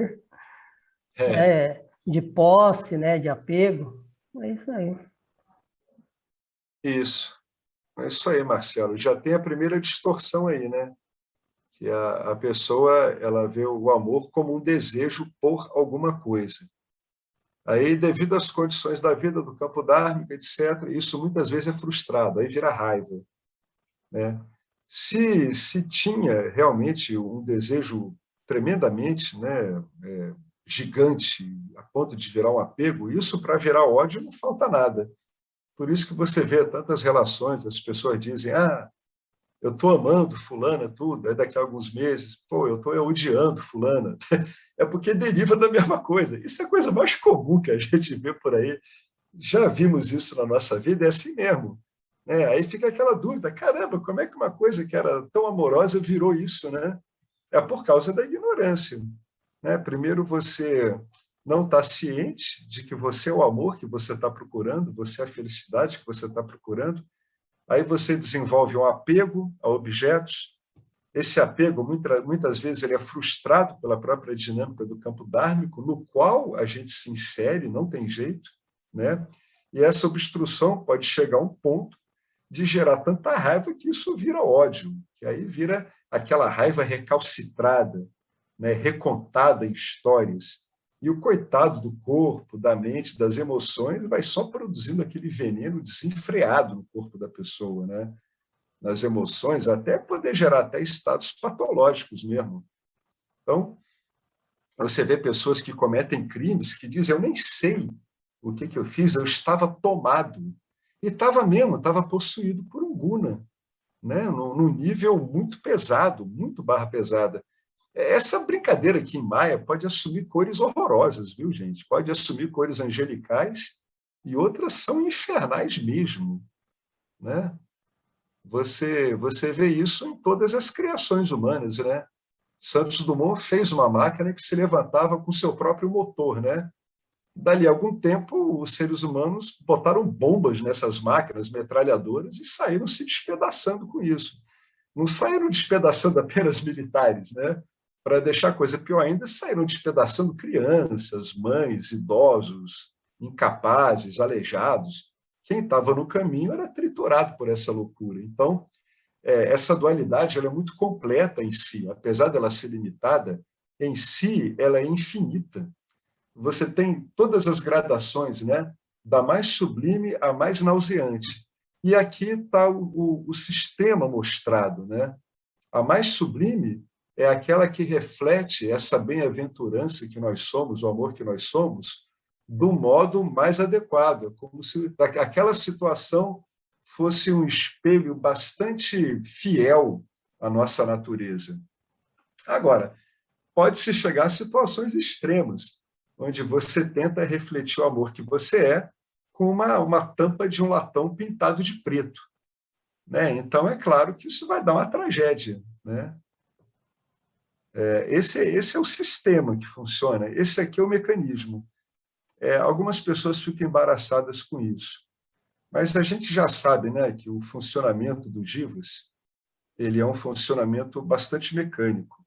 de posse, né, de apego. É isso aí. Isso. É isso aí, Marcelo. Já tem a primeira distorção aí, né? Que a pessoa ela vê o amor como um desejo por alguma coisa. Aí, devido às condições da vida, do campo dármico, etc., isso muitas vezes é frustrado, aí vira raiva. Né? Se tinha realmente um desejo tremendamente, né, gigante, a ponto de virar um apego, isso para virar ódio não falta nada. Por isso que você vê tantas relações, as pessoas dizem, eu estou amando fulana, tudo, aí daqui a alguns meses, eu estou odiando fulana. É porque deriva da mesma coisa. Isso é a coisa mais comum que a gente vê por aí. Já vimos isso na nossa vida, é assim mesmo. Né? Aí fica aquela dúvida, caramba, como é que uma coisa que era tão amorosa virou isso? Né? É por causa da ignorância. Né? Primeiro, você não está ciente de que você é o amor que você está procurando, você é a felicidade que você está procurando. Aí você desenvolve um apego a objetos. Esse apego, muitas vezes, ele é frustrado pela própria dinâmica do campo dármico, no qual a gente se insere, não tem jeito, né? E essa obstrução pode chegar a um ponto de gerar tanta raiva que isso vira ódio, que aí vira aquela raiva recalcitrada, né, recontada em histórias. E o coitado do corpo, da mente, das emoções, vai só produzindo aquele veneno desenfreado no corpo da pessoa, né? Nas emoções, até poder gerar até estados patológicos mesmo. Então, você vê pessoas que cometem crimes que dizem, eu nem sei o que eu fiz, eu estava tomado. E estava mesmo, estava possuído por um guna, né? Num nível muito pesado, muito barra pesada. Essa brincadeira aqui em Maia pode assumir cores horrorosas, viu, gente? Pode assumir cores angelicais e outras são infernais mesmo, né? Você vê isso em todas as criações humanas, né? Santos Dumont fez uma máquina que se levantava com seu próprio motor, né? Dali a algum tempo, os seres humanos botaram bombas nessas máquinas metralhadoras e saíram se despedaçando com isso. Não saíram despedaçando apenas militares, né? Para deixar a coisa pior ainda, saíram despedaçando crianças, mães, idosos, incapazes, aleijados. Quem estava no caminho era triturado por essa loucura. Então, essa dualidade ela é muito completa em si. Apesar dela ser limitada, em si ela é infinita. Você tem todas as gradações, né? Da mais sublime à mais nauseante. E aqui está o sistema mostrado, né? A mais sublime é aquela que reflete essa bem-aventurança que nós somos, o amor que nós somos, do modo mais adequado, como se aquela situação fosse um espelho bastante fiel à nossa natureza. Agora, pode-se chegar a situações extremas, onde você tenta refletir o amor que você é com uma tampa de um latão pintado de preto, né? Então, é claro que isso vai dar uma tragédia, né? Esse é o sistema que funciona, esse aqui é o mecanismo. Algumas pessoas ficam embaraçadas com isso, mas a gente já sabe, né, que o funcionamento do Jivas ele é um funcionamento bastante mecânico,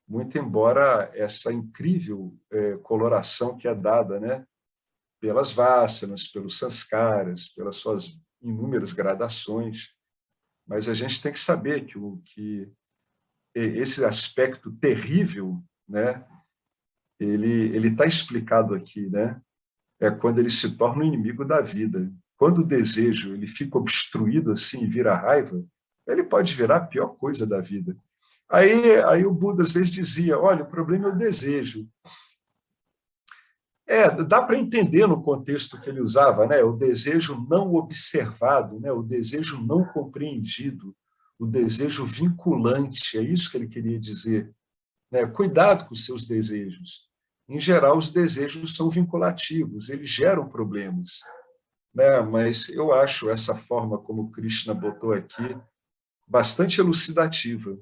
muito embora essa incrível coloração que é dada, né, pelas vasanas, pelos sanskaras, pelas suas inúmeras gradações, mas a gente tem que saber que esse aspecto terrível, né, ele está explicado aqui, né? É quando ele se torna o inimigo da vida. Quando o desejo ele fica obstruído assim e vira raiva, ele pode virar a pior coisa da vida. Aí o Buda às vezes dizia, olha, o problema é o desejo. Dá para entender no contexto que ele usava, né? O desejo não observado, né? O desejo não compreendido, o desejo vinculante, é isso que ele queria dizer. Né? Cuidado com os seus desejos. Em geral, os desejos são vinculativos, eles geram problemas. Né? Mas eu acho essa forma como Krishna botou aqui bastante elucidativa.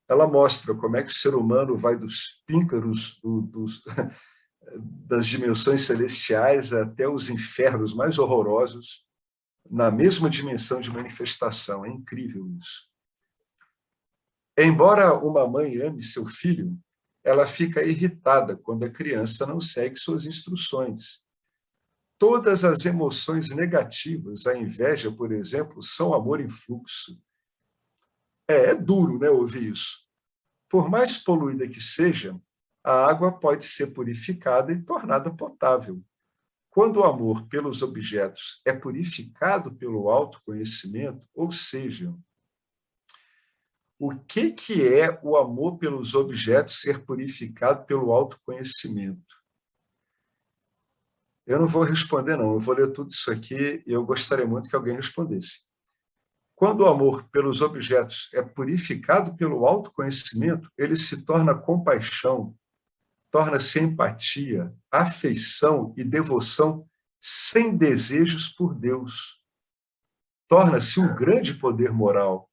Ela mostra como é que o ser humano vai dos píncaros das dimensões celestiais até os infernos mais horrorosos, na mesma dimensão de manifestação. É incrível isso. Embora uma mãe ame seu filho, ela fica irritada quando a criança não segue suas instruções. Todas as emoções negativas, a inveja, por exemplo, são amor em fluxo. É duro, né, ouvir isso. Por mais poluída que seja, a água pode ser purificada e tornada potável. Quando o amor pelos objetos é purificado pelo autoconhecimento, ou seja, o que é o amor pelos objetos ser purificado pelo autoconhecimento? Eu não vou responder, não. Eu vou ler tudo isso aqui e eu gostaria muito que alguém respondesse. Quando o amor pelos objetos é purificado pelo autoconhecimento, ele se torna compaixão, torna-se empatia, afeição e devoção sem desejos por Deus. Torna-se um grande poder moral.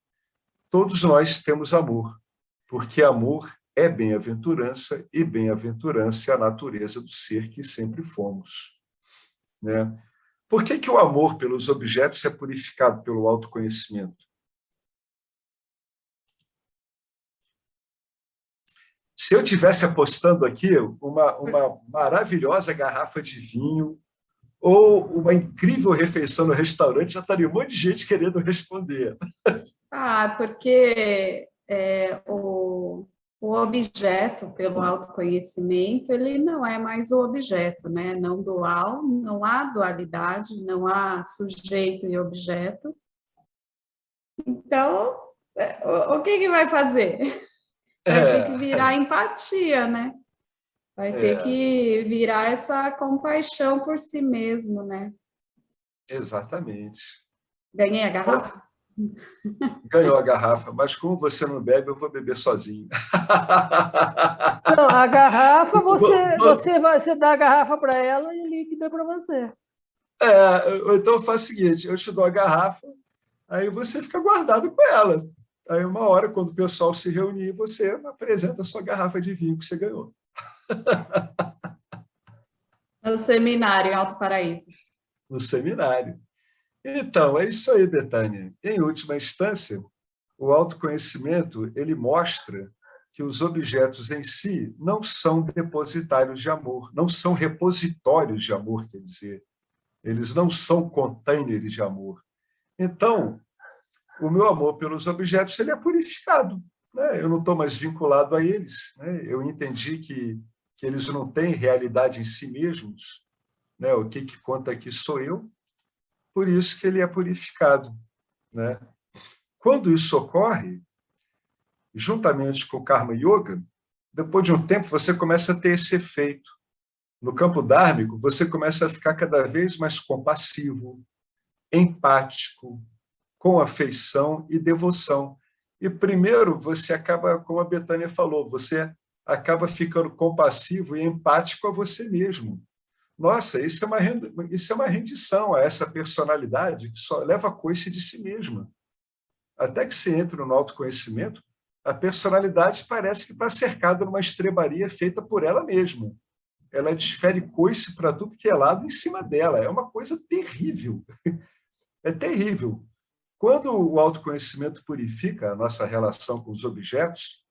Todos nós temos amor, porque amor é bem-aventurança e bem-aventurança é a natureza do ser que sempre fomos. Né? Por que o amor pelos objetos é purificado pelo autoconhecimento? Se eu tivesse apostando aqui uma maravilhosa garrafa de vinho, ou uma incrível refeição no restaurante, já estaria um monte de gente querendo responder. Porque o objeto, pelo autoconhecimento, ele não é mais o objeto, né? Não dual, não há dualidade, não há sujeito e objeto. Então, o que vai fazer? Vai ter que virar empatia, né? Vai ter que virar essa compaixão por si mesmo, né? Exatamente. Ganhei a garrafa? Ganhou a garrafa, mas como você não bebe, eu vou beber sozinho. Não, a garrafa, você dá a garrafa para ela e o líquido é para você. Então eu faço o seguinte, eu te dou a garrafa, aí você fica guardado com ela. Aí uma hora, quando o pessoal se reunir, você apresenta a sua garrafa de vinho que você ganhou. No seminário em Alto Paraíso. No seminário. Então, é isso aí, Betânia. Em última instância, o autoconhecimento, ele mostra que os objetos em si não são depositários de amor, não são repositórios de amor, quer dizer, eles não são containers de amor. Então, o meu amor pelos objetos ele é purificado, né? Eu não estou mais vinculado a eles, né? Eu entendi que eles não têm realidade em si mesmos, né? O que conta aqui sou eu, por isso que ele é purificado, né? Quando isso ocorre, juntamente com o Karma Yoga, depois de um tempo você começa a ter esse efeito. No campo dármico, você começa a ficar cada vez mais compassivo, empático, com afeição e devoção. E primeiro você acaba, como a Betânia falou, você acaba ficando compassivo e empático a você mesmo. Nossa, isso é uma rendição a essa personalidade que só leva a coice de si mesma. Até que você entra no autoconhecimento, a personalidade parece que está cercada numa estrebaria feita por ela mesma. Ela desfere coice para tudo que é lado em cima dela. É uma coisa terrível. É terrível. Quando o autoconhecimento purifica a nossa relação com os objetos,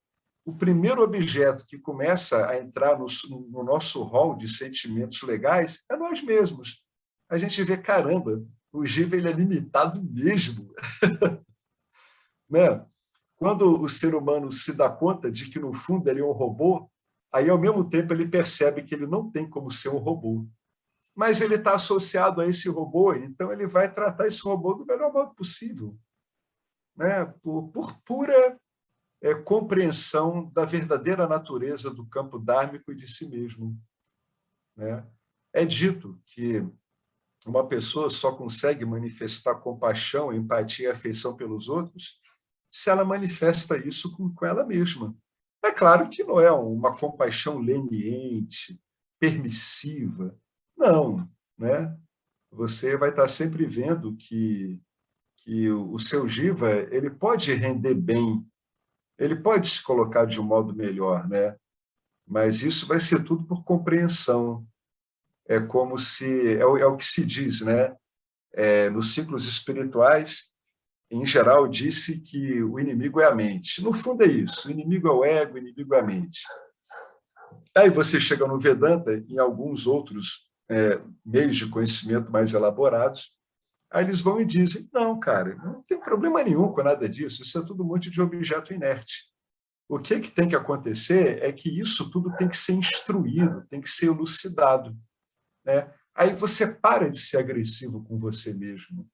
o primeiro objeto que começa a entrar no nosso rol de sentimentos legais é nós mesmos. A gente vê, caramba, o Jiva ele é limitado mesmo. Né? Quando o ser humano se dá conta de que, no fundo, ele é um robô, aí, ao mesmo tempo, ele percebe que ele não tem como ser um robô. Mas ele está associado a esse robô, então ele vai tratar esse robô do melhor modo possível, né? Por pura compreensão da verdadeira natureza do campo dármico e de si mesmo, né? É dito que uma pessoa só consegue manifestar compaixão, empatia e afeição pelos outros se ela manifesta isso com ela mesma. É claro que não é uma compaixão leniente, permissiva. Não, né? Você vai estar sempre vendo que o seu Jiva ele pode render bem, ele pode se colocar de um modo melhor, né? Mas isso vai ser tudo por compreensão. É como se... É o que se diz, né? Nos ciclos espirituais, em geral, disse que o inimigo é a mente. No fundo é isso, o inimigo é o ego, o inimigo é a mente. Aí você chega no Vedanta, em alguns outros meios de conhecimento mais elaborados, aí eles vão e dizem, não, cara, não tem problema nenhum com nada disso, isso é tudo um monte de objeto inerte. O que tem que acontecer é que isso tudo tem que ser instruído, tem que ser elucidado, né? Aí você para de ser agressivo com você mesmo,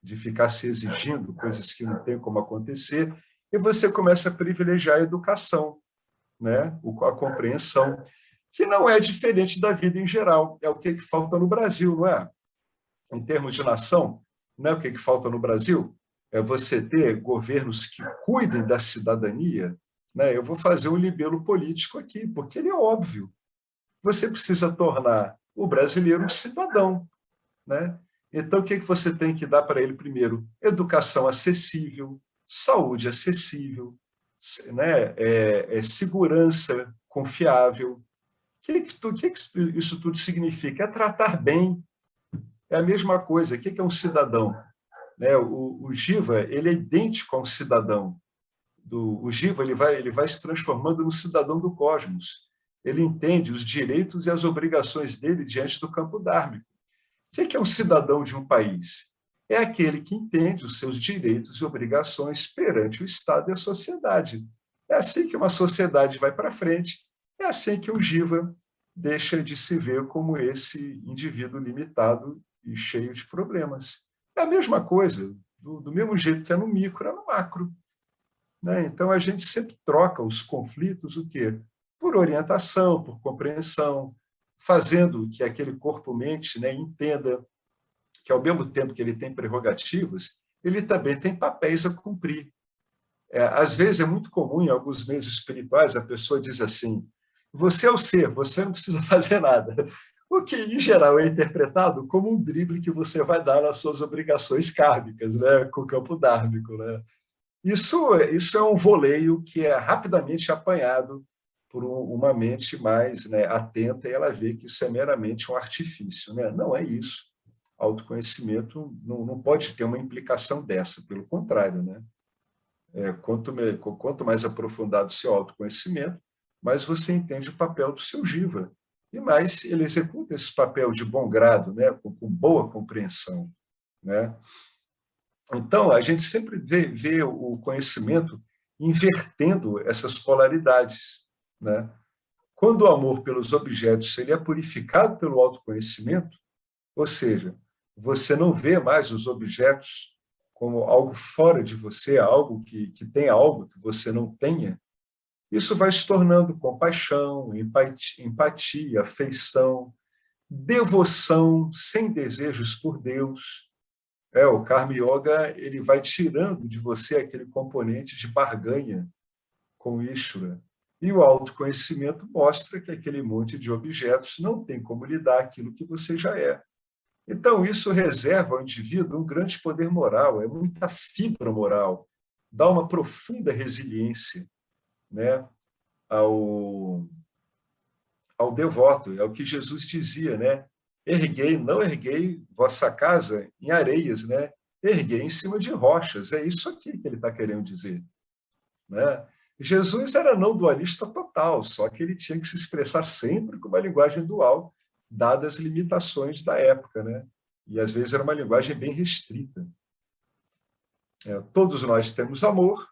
de ficar se exigindo coisas que não tem como acontecer, e você começa a privilegiar a educação, né? A compreensão, que não é diferente da vida em geral. É o que falta no Brasil, não é? Em termos de nação, não é o que falta no Brasil? É você ter governos que cuidem da cidadania, né? Eu vou fazer um libelo político aqui, porque ele é óbvio. Você precisa tornar o brasileiro um cidadão, né? Então, o que você tem que dar para ele primeiro? Educação acessível, saúde acessível, né? Segurança confiável. O que isso tudo significa? É tratar bem. É a mesma coisa. O que é um cidadão? Né? O Jiva ele é idêntico a um cidadão. O Jiva ele vai se transformando no cidadão do cosmos. Ele entende os direitos e as obrigações dele diante do campo dármico, que é um cidadão de um país? É aquele que entende os seus direitos e obrigações perante o Estado e a sociedade. É assim que uma sociedade vai para frente, é assim que um Jiva deixa de se ver como esse indivíduo limitado e cheio de problemas. É a mesma coisa, do mesmo jeito que é no micro, é no macro. Né? Então, a gente sempre troca os conflitos, o quê? Por orientação, por compreensão, fazendo que aquele corpo-mente, né, entenda que, ao mesmo tempo que ele tem prerrogativas, ele também tem papéis a cumprir. Às vezes, é muito comum, em alguns meios espirituais, a pessoa diz assim, você é o ser, você não precisa fazer nada. O que, em geral, é interpretado como um drible que você vai dar nas suas obrigações kármicas, né, com o campo dármico. Né? Isso é um voleio que é rapidamente apanhado por uma mente mais, né, atenta, e ela vê que isso é meramente um artifício. Né? Não é isso. Autoconhecimento não pode ter uma implicação dessa, pelo contrário. Né? Quanto mais aprofundado o seu autoconhecimento, mais você entende o papel do seu Jiva. E mais ele executa esse papel de bom grado, né, com boa compreensão. Né? Então, a gente sempre vê o conhecimento invertendo essas polaridades. Né? Quando o amor pelos objetos ele é purificado pelo autoconhecimento, ou seja, você não vê mais os objetos como algo fora de você, algo que tem algo que você não tenha, isso vai se tornando compaixão, empatia, afeição, devoção sem desejos por Deus. O Karma Yoga ele vai tirando de você aquele componente de barganha com Ishvara. E o autoconhecimento mostra que aquele monte de objetos não tem como lhe dar aquilo que você já é. Então, isso reserva ao indivíduo um grande poder moral, é muita fibra moral, dá uma profunda resiliência, né, ao devoto. É o que Jesus dizia, né? Não erguei vossa casa em areias, né? Erguei em cima de rochas. É isso aqui que ele está querendo dizer. Né? Jesus era não dualista total, só que ele tinha que se expressar sempre com uma linguagem dual, dadas as limitações da época. Né? E, às vezes, era uma linguagem bem restrita. Todos nós temos amor,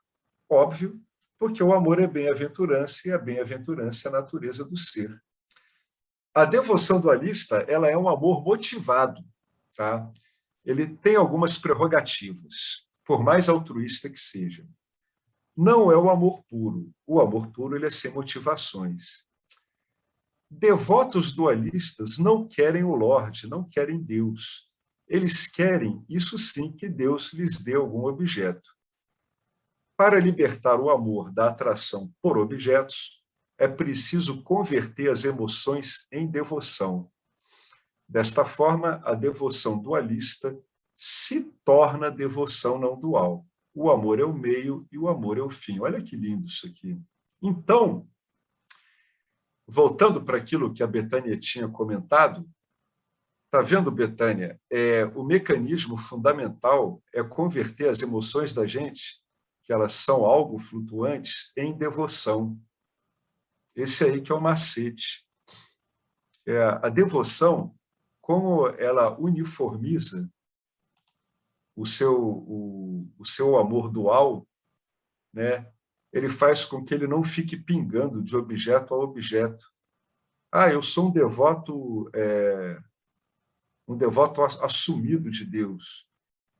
óbvio, porque o amor é bem-aventurança e a bem-aventurança é a natureza do ser. A devoção dualista ela é um amor motivado. Tá? Ele tem algumas prerrogativas, por mais altruísta que seja. Não é o amor puro. O amor puro ele é sem motivações. Devotos dualistas não querem o Lorde, não querem Deus. Eles querem, isso sim, que Deus lhes dê algum objeto. Para libertar o amor da atração por objetos, é preciso converter as emoções em devoção. Desta forma, a devoção dualista se torna devoção não dual. O amor é o meio e o amor é o fim. Olha que lindo isso aqui. Então, voltando para aquilo que a Betânia tinha comentado, está vendo, Betânia? O mecanismo fundamental é converter as emoções da gente, que elas são algo flutuantes, em devoção. Esse aí que é o macete. A devoção, como ela uniformiza o seu amor dual, né? Ele faz com que ele não fique pingando de objeto a objeto. Eu sou um devoto assumido de Deus.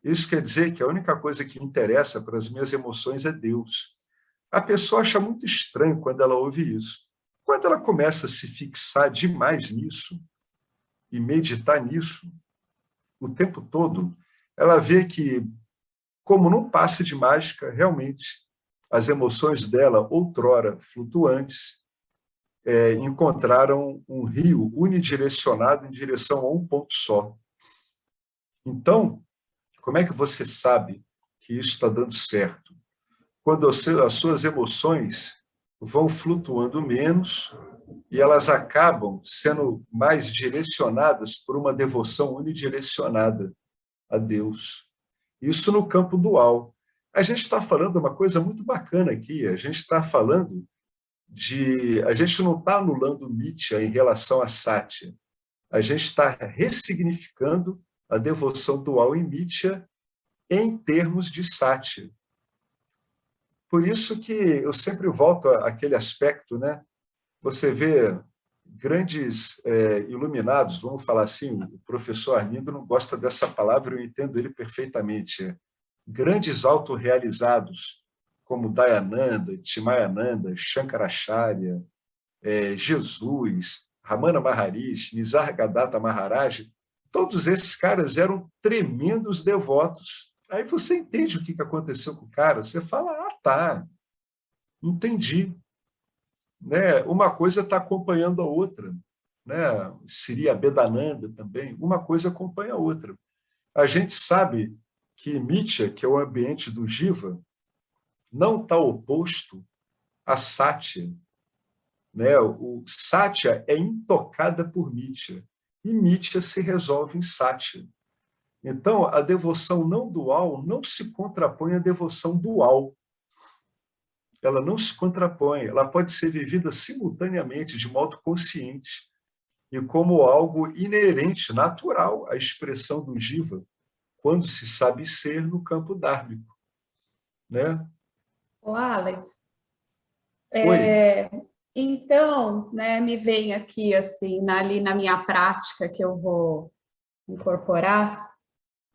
Isso quer dizer que a única coisa que interessa para as minhas emoções é Deus. A pessoa acha muito estranho quando ela ouve isso. Quando ela começa a se fixar demais nisso e meditar nisso o tempo todo, ela vê que, como num passe de mágica, realmente as emoções dela, outrora flutuantes, encontraram um rio unidirecionado em direção a um ponto só. Então, como é que você sabe que isso está dando certo? Quando as suas emoções vão flutuando menos e elas acabam sendo mais direcionadas por uma devoção unidirecionada a Deus. Isso no campo dual. A gente está falando de uma coisa muito bacana aqui, a gente está falando a gente não está anulando Nitya em relação a Satya, A gente está ressignificando a devoção dual em Mitya em termos de sati. Por isso que eu sempre volto àquele aspecto, né? Você vê grandes iluminados, vamos falar assim, o professor Arlindo não gosta dessa palavra, eu entendo ele perfeitamente. Grandes autorrealizados, como Dayananda, Timayananda, Shankaracharya, Jesus, Ramana Maharishi, Nisargadatta Maharaj, todos esses caras eram tremendos devotos. Aí você entende o que aconteceu com o cara, você fala, tá, entendi. Né? Uma coisa está acompanhando a outra. Né? Seria Bedananda também, uma coisa acompanha a outra. A gente sabe que Mitya, que é o ambiente do Jiva, não está oposto a Satya. Né? O Satya é intocada por Mitya, e Mitya se resolve em Satya. Então, a devoção não dual não se contrapõe à devoção dual. Ela não se contrapõe, ela pode ser vivida simultaneamente, de modo consciente, e como algo inerente, natural à expressão do Jiva, quando se sabe ser no campo dármico. Né? Ô, Alex, Oi. então, né, me vem aqui, assim, ali na minha prática que eu vou incorporar,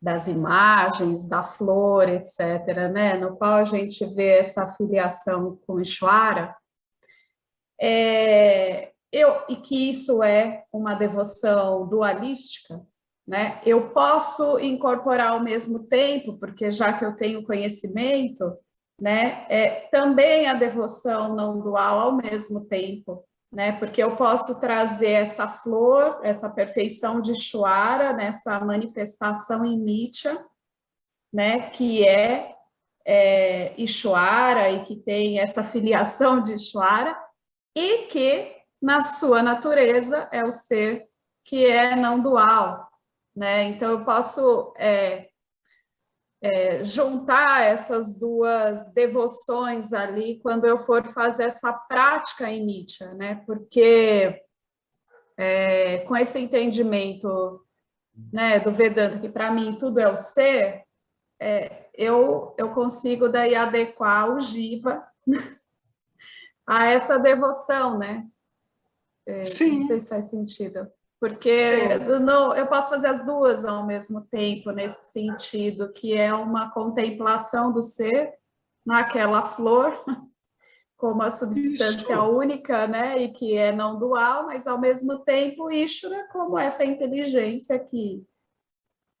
das imagens, da flor, etc., né, no qual a gente vê essa afiliação com Ishvara, e que isso é uma devoção dualística, né, eu posso incorporar ao mesmo tempo, porque já que eu tenho conhecimento, né, também a devoção não dual ao mesmo tempo, né, porque eu posso trazer essa flor, essa perfeição de Ishvara, nessa manifestação em Mitya, né, que é Ishvara e que tem essa filiação de Ishvara, e que, na sua natureza, é o ser que é não dual, né? Então, eu posso juntar essas duas devoções ali quando eu for fazer essa prática em Mitya, né? Porque com esse entendimento, né, do Vedanta, que para mim tudo é o ser, eu consigo daí adequar o Jiva a essa devoção, né? Não sei Sim, se faz sentido. Porque sim. eu posso fazer as duas ao mesmo tempo, nesse sentido, que é uma contemplação do ser naquela flor, como a substância Isso. única, né? E que é não dual, mas ao mesmo tempo Ishvara como essa inteligência que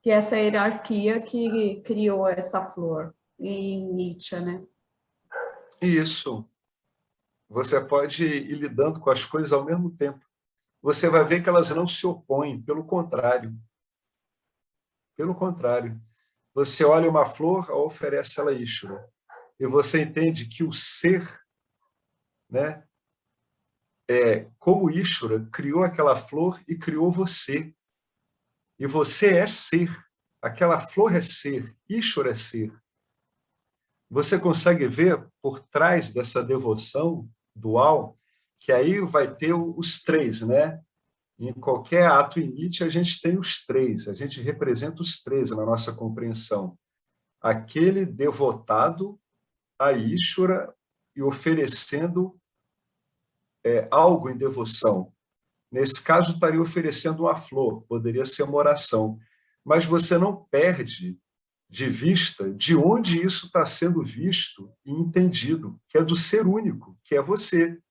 essa hierarquia que criou essa flor em Nietzsche, né? Isso. Você pode ir lidando com as coisas ao mesmo tempo. Você vai ver que elas não se opõem, pelo contrário. Pelo contrário. Você olha uma flor, oferece ela Ishvara. E você entende que o ser, né, como Ishvara criou aquela flor e criou você. E você é ser. Aquela flor é ser. Ishvara é ser. Você consegue ver por trás dessa devoção dual que aí vai ter os três, né? Em qualquer ato em Nietzsche, a gente tem os três, a gente representa os três na nossa compreensão. Aquele devotado a Ishvara e oferecendo algo em devoção. Nesse caso, estaria oferecendo uma flor, poderia ser uma oração. Mas você não perde de vista de onde isso está sendo visto e entendido, que é do ser único, que é você.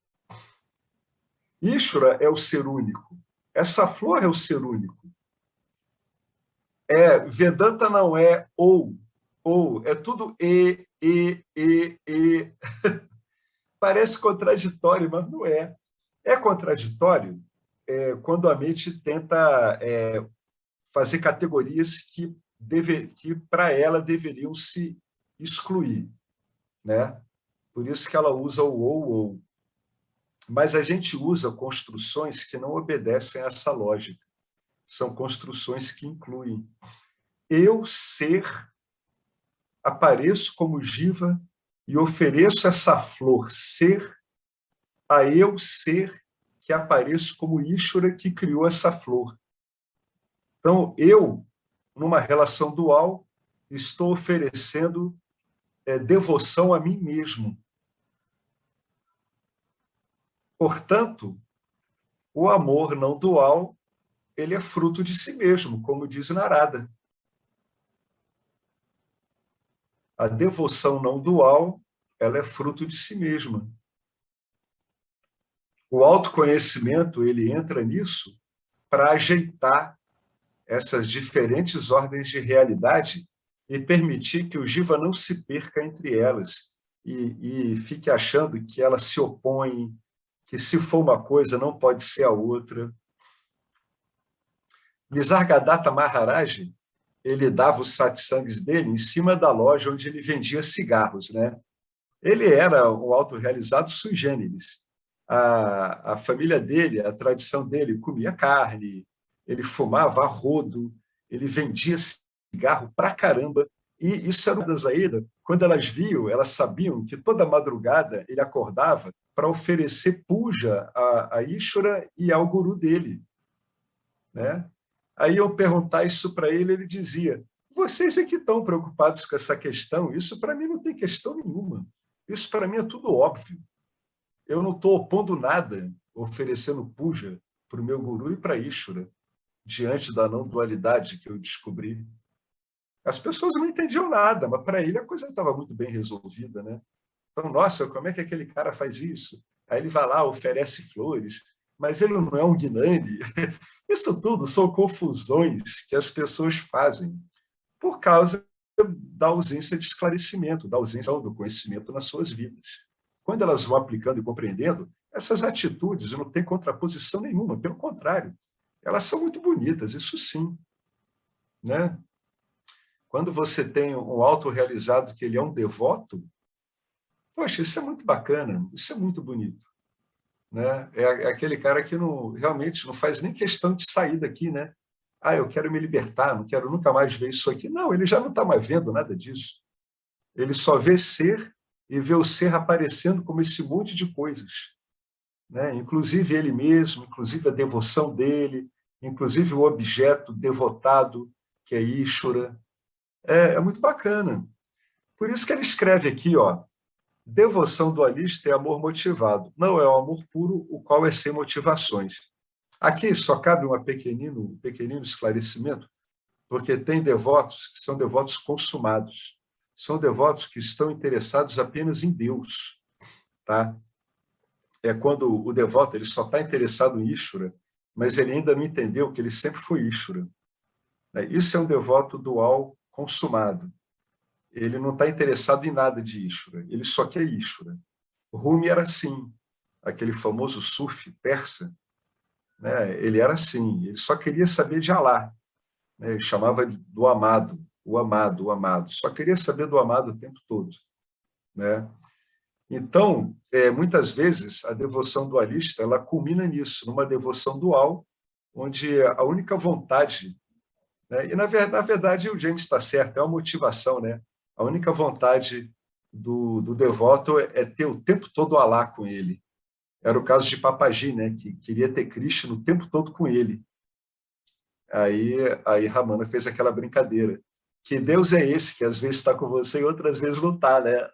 Ishvara é o ser único. Essa flor é o ser único. Vedanta não é ou, é tudo e. Parece contraditório, mas não é. É contraditório quando a mente tenta fazer categorias que para ela deveriam se excluir, né? Por isso que ela usa o ou. Mas a gente usa construções que não obedecem a essa lógica. São construções que incluem eu ser, apareço como Jiva e ofereço essa flor ser a eu ser que apareço como Ishvara que criou essa flor. Então, eu, numa relação dual, estou oferecendo devoção a mim mesmo. Portanto, o amor não dual, ele é fruto de si mesmo, como diz Narada. A devoção não dual, ela é fruto de si mesma. O autoconhecimento, ele entra nisso para ajeitar essas diferentes ordens de realidade e permitir que o jiva não se perca entre elas e fique achando que elas se opõem, que se for uma coisa não pode ser a outra. Nisargadatta Maharaj, ele dava os satsangs dele em cima da loja onde ele vendia cigarros, né? Ele era um autorrealizado sui generis. A família dele, a tradição dele, comia carne, ele fumava a rodo, ele vendia cigarro pra caramba. E isso era uma das saídas. Quando elas viam, elas sabiam que toda madrugada ele acordava para oferecer puja a Ishvara e ao guru dele, né? Aí eu perguntar isso para ele, ele dizia: vocês é que estão preocupados com essa questão, isso para mim não tem questão nenhuma. Isso para mim é tudo óbvio. Eu não estou opondo nada, oferecendo puja para o meu guru e para Ishvara, diante da não dualidade que eu descobri. As pessoas não entendiam nada, mas para ele a coisa estava muito bem resolvida, né? Então, nossa, como é que aquele cara faz isso? Aí ele vai lá, oferece flores, mas ele não é um Gnani. Isso tudo são confusões que as pessoas fazem por causa da ausência de esclarecimento, da ausência do conhecimento nas suas vidas. Quando elas vão aplicando e compreendendo, essas atitudes não têm contraposição nenhuma, pelo contrário, elas são muito bonitas, isso sim, né? Quando você tem um autorrealizado que ele é um devoto, poxa, isso é muito bacana, isso é muito bonito, né? É aquele cara que realmente não faz nem questão de sair daqui, né? Ah, eu quero me libertar, não quero nunca mais ver isso aqui. Não, ele já não está mais vendo nada disso. Ele só vê ser e vê o ser aparecendo como esse monte de coisas, né? Inclusive ele mesmo, inclusive a devoção dele, inclusive o objeto devotado, que é Ishvara. É muito bacana. Por isso que ele escreve aqui, ó, devoção dualista é amor motivado. Não é o amor puro, o qual é sem motivações. Aqui só cabe um pequenino esclarecimento, porque tem devotos que são devotos consumados. São devotos que estão interessados apenas em Deus, tá? É quando o devoto ele só está interessado em Ishvara, mas ele ainda não entendeu que ele sempre foi Ishvara. Isso é um devoto dual consumado. Ele não está interessado em nada de Ishvara, ele só quer Ishvara. Rumi era assim, aquele famoso sufi persa, né? Ele era assim, ele só queria saber de Alá, né? Ele chamava do amado, o amado, o amado, só queria saber do amado o tempo todo, né? Então, muitas vezes, a devoção dualista ela culmina nisso, numa devoção dual, onde a única vontade, né? E, na verdade, o James está certo, é uma motivação, né? A única vontade do devoto é ter o tempo todo Alá com ele. Era o caso de Papaji, né? Que queria ter Krishna o tempo todo com ele. Aí Ramana fez aquela brincadeira. Que Deus é esse que às vezes está com você e outras vezes não está, né?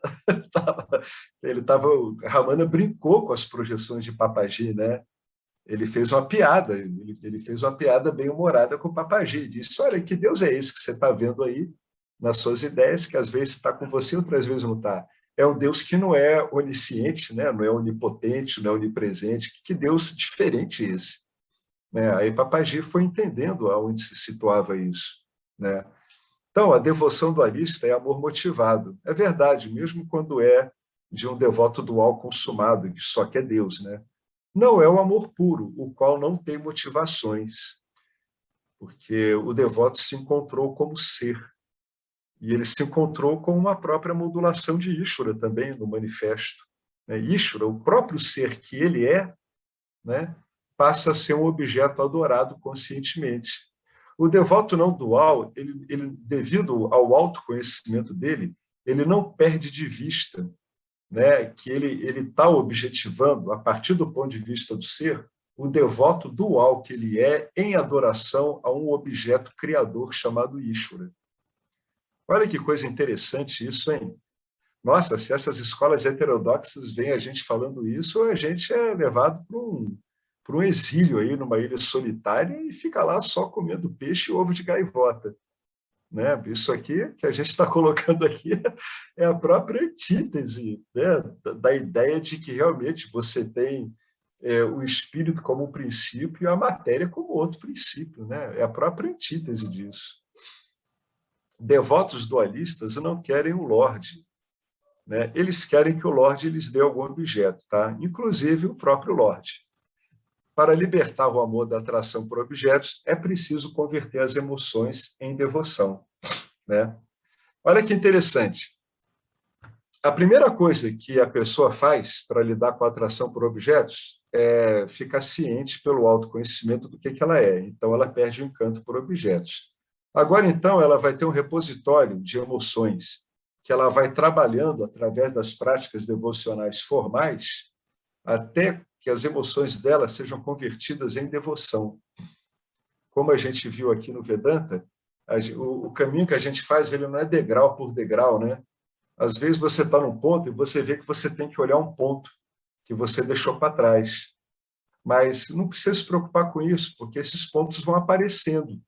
Ramana brincou com as projeções de Papaji, né? Ele fez uma piada, ele fez uma piada bem humorada com o Papaji. Disse: olha, que Deus é esse que você está vendo aí nas suas ideias, que às vezes está com você, outras vezes não está. É um Deus que não é onisciente, né? Não é onipotente, não é onipresente. Que Deus diferente é esse? Né? Aí Papaji foi entendendo aonde se situava isso, né? Então, a devoção dualista é amor motivado. É verdade, mesmo quando é de um devoto dual consumado, que só quer Deus, né? Não é o amor puro, o qual não tem motivações, porque o devoto se encontrou como ser, e ele se encontrou com uma própria modulação de Ishvara também no manifesto. Ishvara, o próprio ser que ele é, né, passa a ser um objeto adorado conscientemente. O devoto não dual, ele, devido ao autoconhecimento dele, ele não perde de vista, né, que ele está objetivando, a partir do ponto de vista do ser, o devoto dual que ele é em adoração a um objeto criador chamado Ishvara. Olha que coisa interessante isso, hein? Nossa, se essas escolas heterodoxas veem a gente falando isso, a gente é levado para um exílio aí numa ilha solitária e fica lá só comendo peixe e ovo de gaivota. Né? Isso aqui que a gente está colocando aqui é a própria antítese, né? Da ideia de que realmente você tem o espírito como um princípio e a matéria como outro princípio. Né? É a própria antítese disso. Devotos dualistas não querem o Lorde. Né? Eles querem que o Lorde lhes dê algum objeto, tá? Inclusive o próprio Lorde. Para libertar o amor da atração por objetos, é preciso converter as emoções em devoção. Né? Olha que interessante. A primeira coisa que a pessoa faz para lidar com a atração por objetos é ficar ciente pelo autoconhecimento do que ela é. Então, ela perde o encanto por objetos. Agora, então, ela vai ter um repositório de emoções que ela vai trabalhando através das práticas devocionais formais até que as emoções dela sejam convertidas em devoção. Como a gente viu aqui no Vedanta, o caminho que a gente faz ele não é degrau por degrau, né? Às vezes você está num ponto e você vê que você tem que olhar um ponto que você deixou para trás. Mas não precisa se preocupar com isso, porque esses pontos vão aparecendo.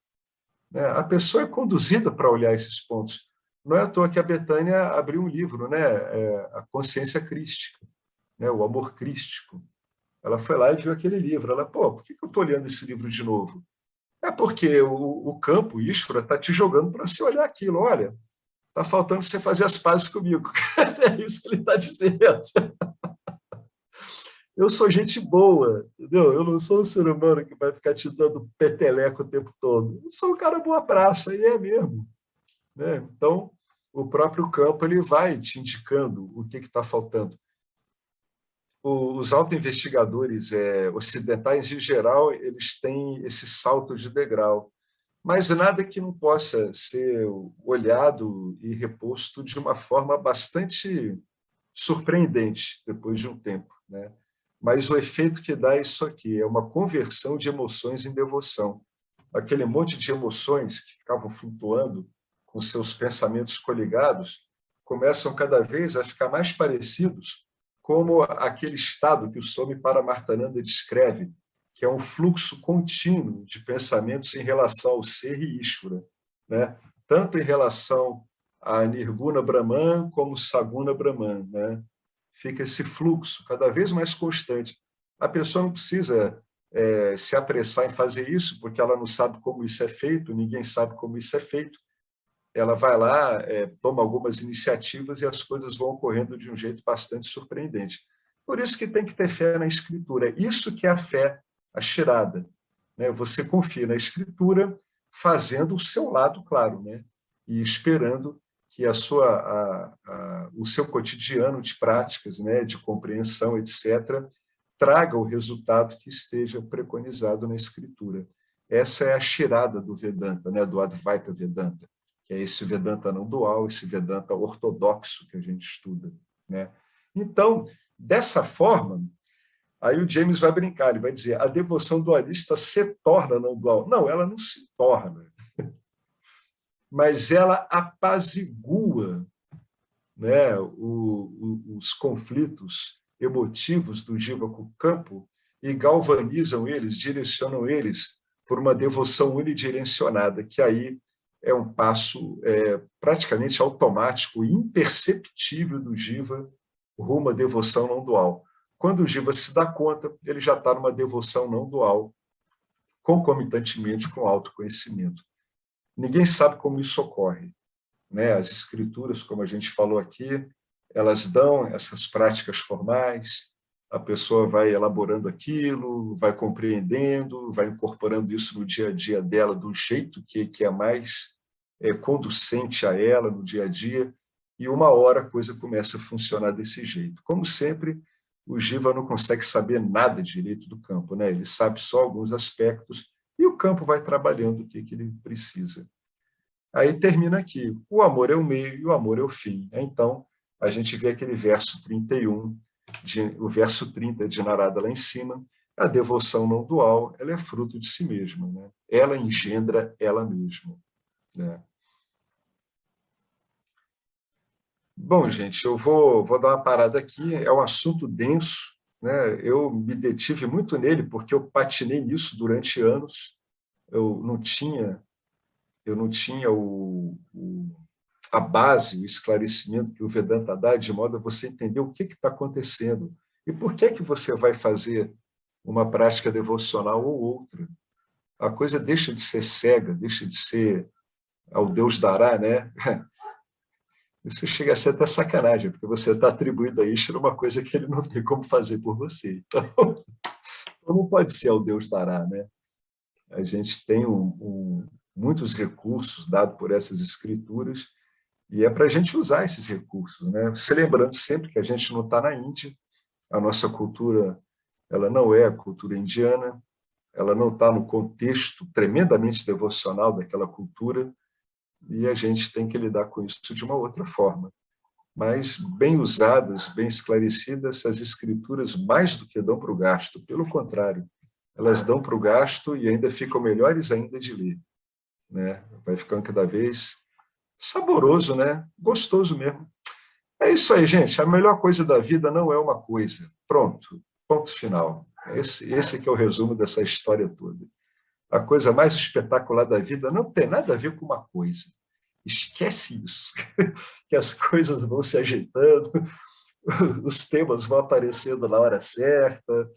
Né? A pessoa é conduzida para olhar esses pontos. Não é à toa que a Betânia abriu um livro, né? A Consciência Crística, né? O Amor Crístico. Ela foi lá e viu aquele livro. Ela, por que eu estou olhando esse livro de novo? É porque o campo, o Ishvara, está te jogando para você olhar aquilo. Olha, está faltando você fazer as pazes comigo. É isso que ele está dizendo. Eu sou gente boa, entendeu? Eu não sou um ser humano que vai ficar te dando peteleco o tempo todo. Eu sou um cara boa praça, e é mesmo. Né? Então, o próprio campo ele vai te indicando o que está faltando. Os autoinvestigadores ocidentais, em geral, eles têm esse salto de degrau, mas nada que não possa ser olhado e reposto de uma forma bastante surpreendente depois de um tempo. Né? Mas o efeito que dá é isso aqui, é uma conversão de emoções em devoção. Aquele monte de emoções que ficavam flutuando com seus pensamentos coligados começam cada vez a ficar mais parecidos como aquele estado que o Swami Paramarthananda descreve, que é um fluxo contínuo de pensamentos em relação ao ser e Ishvara, né? Tanto em relação a Nirguna Brahman como Saguna Brahman. Né? Fica esse fluxo cada vez mais constante. A pessoa não precisa se apressar em fazer isso, porque ela não sabe como isso é feito, ninguém sabe como isso é feito. Ela vai lá, toma algumas iniciativas e as coisas vão ocorrendo de um jeito bastante surpreendente. Por isso que tem que ter fé na Escritura. Isso que é a fé, a shirada. Né? Você confia na Escritura fazendo o seu lado, claro, né? E esperando que o seu cotidiano de práticas, né? De compreensão, etc., traga o resultado que esteja preconizado na Escritura. Essa é a shirada do Vedanta, né? Do Advaita Vedanta, que é esse Vedanta não dual, esse Vedanta ortodoxo que a gente estuda. Né? Então, dessa forma, aí o James vai brincar, ele vai dizer, a devoção dualista se torna não dual. Não, ela não se torna, mas ela apazigua, né, os conflitos emotivos do Jiva com o campo e galvanizam eles, direcionam eles por uma devoção unidirecionada, que aí é um passo praticamente automático e imperceptível do Jiva rumo à devoção não dual. Quando o Jiva se dá conta, ele já está numa devoção não dual, concomitantemente com o autoconhecimento. Ninguém sabe como isso ocorre. Né? As escrituras, como a gente falou aqui, elas dão essas práticas formais, a pessoa vai elaborando aquilo, vai compreendendo, vai incorporando isso no dia a dia dela do jeito que é mais conducente a ela no dia a dia, e uma hora a coisa começa a funcionar desse jeito. Como sempre, o Jiva não consegue saber nada direito do campo, né? Ele sabe só alguns aspectos e o campo vai trabalhando o que ele precisa. Aí termina aqui, o amor é o meio e o amor é o fim. Então, a gente vê aquele verso 31, o verso 30 de Narada lá em cima, A devoção não dual, ela é fruto de si mesma, né? Ela engendra ela mesma, né? Bom, gente, eu vou dar uma parada aqui, é um assunto denso, né? Eu me detive muito nele porque eu patinei nisso durante anos, eu não tinha a base, o esclarecimento que o Vedanta dá, de modo a você entender o que está acontecendo e por que você vai fazer uma prática devocional ou outra. A coisa deixa de ser cega, deixa de ser ao Deus dará, né? Isso chega a ser até sacanagem, porque você está atribuindo a Ishvara uma coisa que ele não tem como fazer por você. Então, não pode ser ao Deus dará, né? A gente tem muitos recursos dados por essas escrituras e é para a gente usar esses recursos, né? Se lembrando sempre que a gente não está na Índia, a nossa cultura ela não é a cultura indiana, ela não está no contexto tremendamente devocional daquela cultura, e a gente tem que lidar com isso de uma outra forma. Mas, bem usadas, bem esclarecidas, as escrituras mais do que dão para o gasto, pelo contrário, elas dão para o gasto e ainda ficam melhores ainda de ler, né? Vai ficando cada vez saboroso, né? Gostoso mesmo. É isso aí, gente. A melhor coisa da vida não é uma coisa. Pronto, ponto final. Esse que é o resumo dessa história toda. A coisa mais espetacular da vida não tem nada a ver com uma coisa. Esquece isso, que as coisas vão se ajeitando, os temas vão aparecendo na hora certa,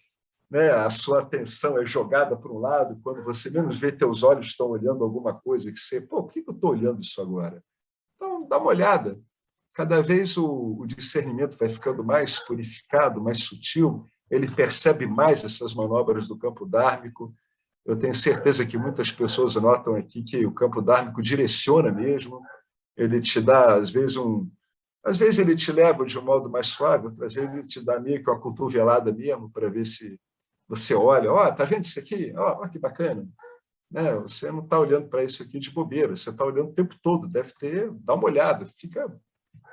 né? A sua atenção é jogada para um lado, quando você menos vê, teus olhos estão olhando alguma coisa que você, por que eu estou olhando isso agora? Então, dá uma olhada. Cada vez o discernimento vai ficando mais purificado, mais sutil, ele percebe mais essas manobras do campo dármico. Eu tenho certeza que muitas pessoas notam aqui que o campo dármico direciona mesmo, ele te dá, às vezes ele te leva de um modo mais suave, outras vezes ele te dá meio que uma cotovelada mesmo, para ver se você olha, tá vendo isso aqui? Que bacana. Né? Você não está olhando para isso aqui de bobeira, você está olhando o tempo todo, dá uma olhada,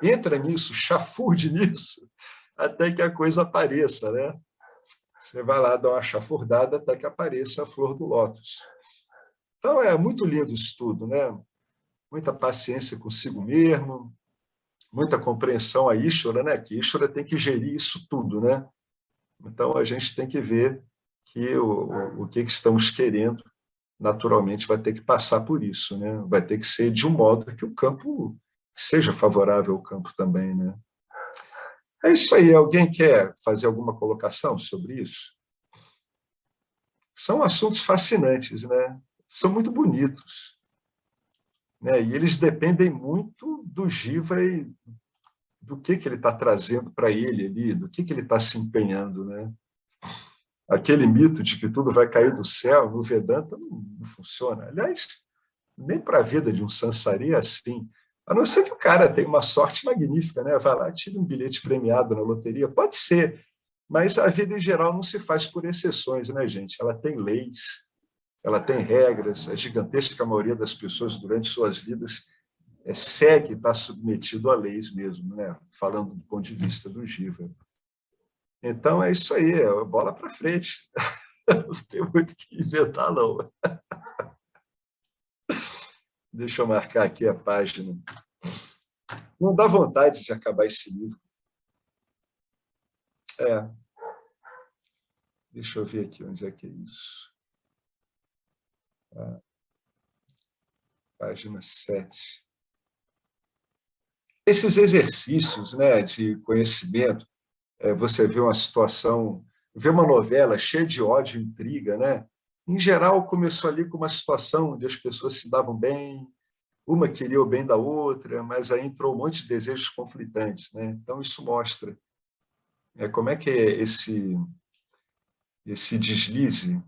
entra nisso, chafurde nisso, até que a coisa apareça, né? Você vai lá dar uma chafurdada até que apareça a flor do lótus. Então, é muito lindo isso tudo, né? Muita paciência consigo mesmo, muita compreensão a Ishvara, né? Que Ishvara tem que gerir isso tudo, né? Então, a gente tem que ver que o que estamos querendo, naturalmente, vai ter que passar por isso, né? Vai ter que ser de um modo que o campo seja favorável ao campo também, né? É isso aí. Alguém quer fazer alguma colocação sobre isso? São assuntos fascinantes, né? São muito bonitos, né? E eles dependem muito do Jiva e do que ele está trazendo para ele ali, do que ele está se empenhando, né? Aquele mito de que tudo vai cair do céu no Vedanta não funciona. Aliás, nem para a vida de um sansari é assim. A não ser que o cara tenha uma sorte magnífica, né? Vai lá, tira um bilhete premiado na loteria. Pode ser, mas a vida em geral não se faz por exceções, né, gente? Ela tem leis, ela tem regras. A gigantesca maioria das pessoas, durante suas vidas, segue, está submetido a leis mesmo, né? Falando do ponto de vista do Jiva. Então, é isso aí, bola para frente. Não tem muito o que inventar, não. Deixa eu marcar aqui a página. Não dá vontade de acabar esse livro. Deixa eu ver aqui onde é que é isso. Página 7. Esses exercícios, né, de conhecimento, você vê uma situação, vê uma novela cheia de ódio e intriga, né? Em geral, começou ali com uma situação onde as pessoas se davam bem, uma queria o bem da outra, mas aí entrou um monte de desejos conflitantes, né? Então, isso mostra como é que é esse deslize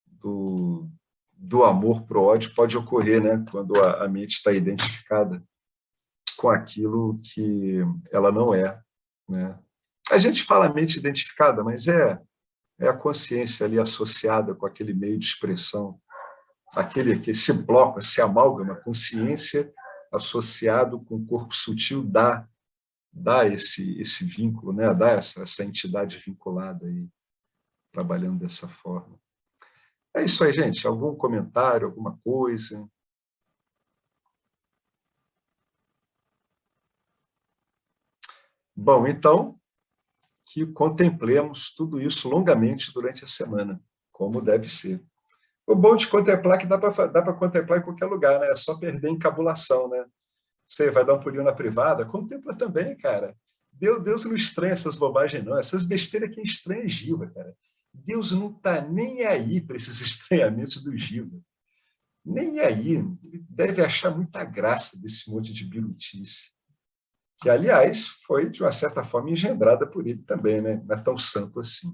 do amor para o ódio pode ocorrer, né? Quando a mente está identificada com aquilo que ela não é, né? A gente fala mente identificada, mas é a consciência ali associada com aquele meio de expressão, esse bloco, esse amálgama, consciência associado com o corpo sutil dá esse vínculo, né? Dá essa entidade vinculada aí. trabalhando dessa forma. É isso aí, gente. Algum comentário, alguma coisa? Bom, então, que contemplemos tudo isso longamente durante a semana, como deve ser. O bom de contemplar é que dá para contemplar em qualquer lugar, né? É só perder a encabulação, né? Você vai dar um pulinho na privada, contempla também, cara. Deus não estranha essas bobagens, não. Essas besteiras que estranha Giva, cara. Deus não está nem aí para esses estranhamentos do Giva. Nem aí. Ele deve achar muita graça desse monte de birutice. Que, aliás, foi, de uma certa forma, engendrada por ele também, né? Não é tão santo assim.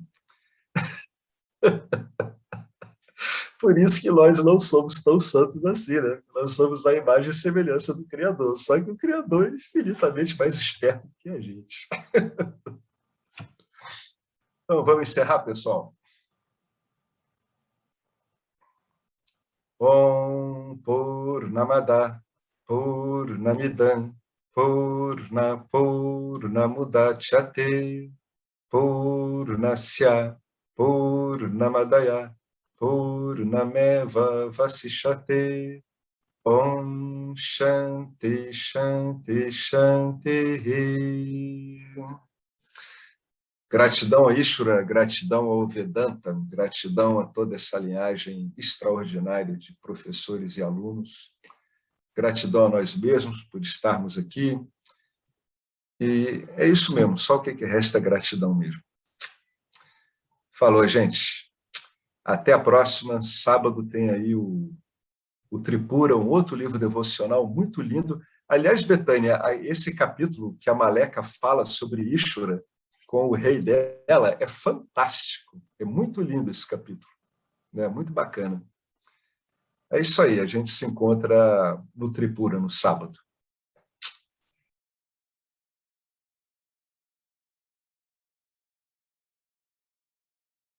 Por isso que nós não somos tão santos assim, né? Nós somos a imagem e semelhança do Criador. Só que o Criador é infinitamente mais esperto que a gente. Então, vamos encerrar, pessoal? Om Purnamada Purnamidam Purnamudachyate Purnasya Purnamadaya Purnameva Vasishate. Om Shanti Shanti Shanti. Gratidão a Ishvara, gratidão ao Vedanta, gratidão a toda essa linhagem extraordinária de professores e alunos. Gratidão a nós mesmos por estarmos aqui. E é isso mesmo, só o que resta é gratidão mesmo. Falou, gente. Até a próxima. Sábado tem aí o Tripura, um outro livro devocional muito lindo. Aliás, Betânia, esse capítulo que a Maleca fala sobre Ishvara com o rei dela é fantástico. É muito lindo esse capítulo. É muito bacana. É isso aí, a gente se encontra no Tripura no sábado.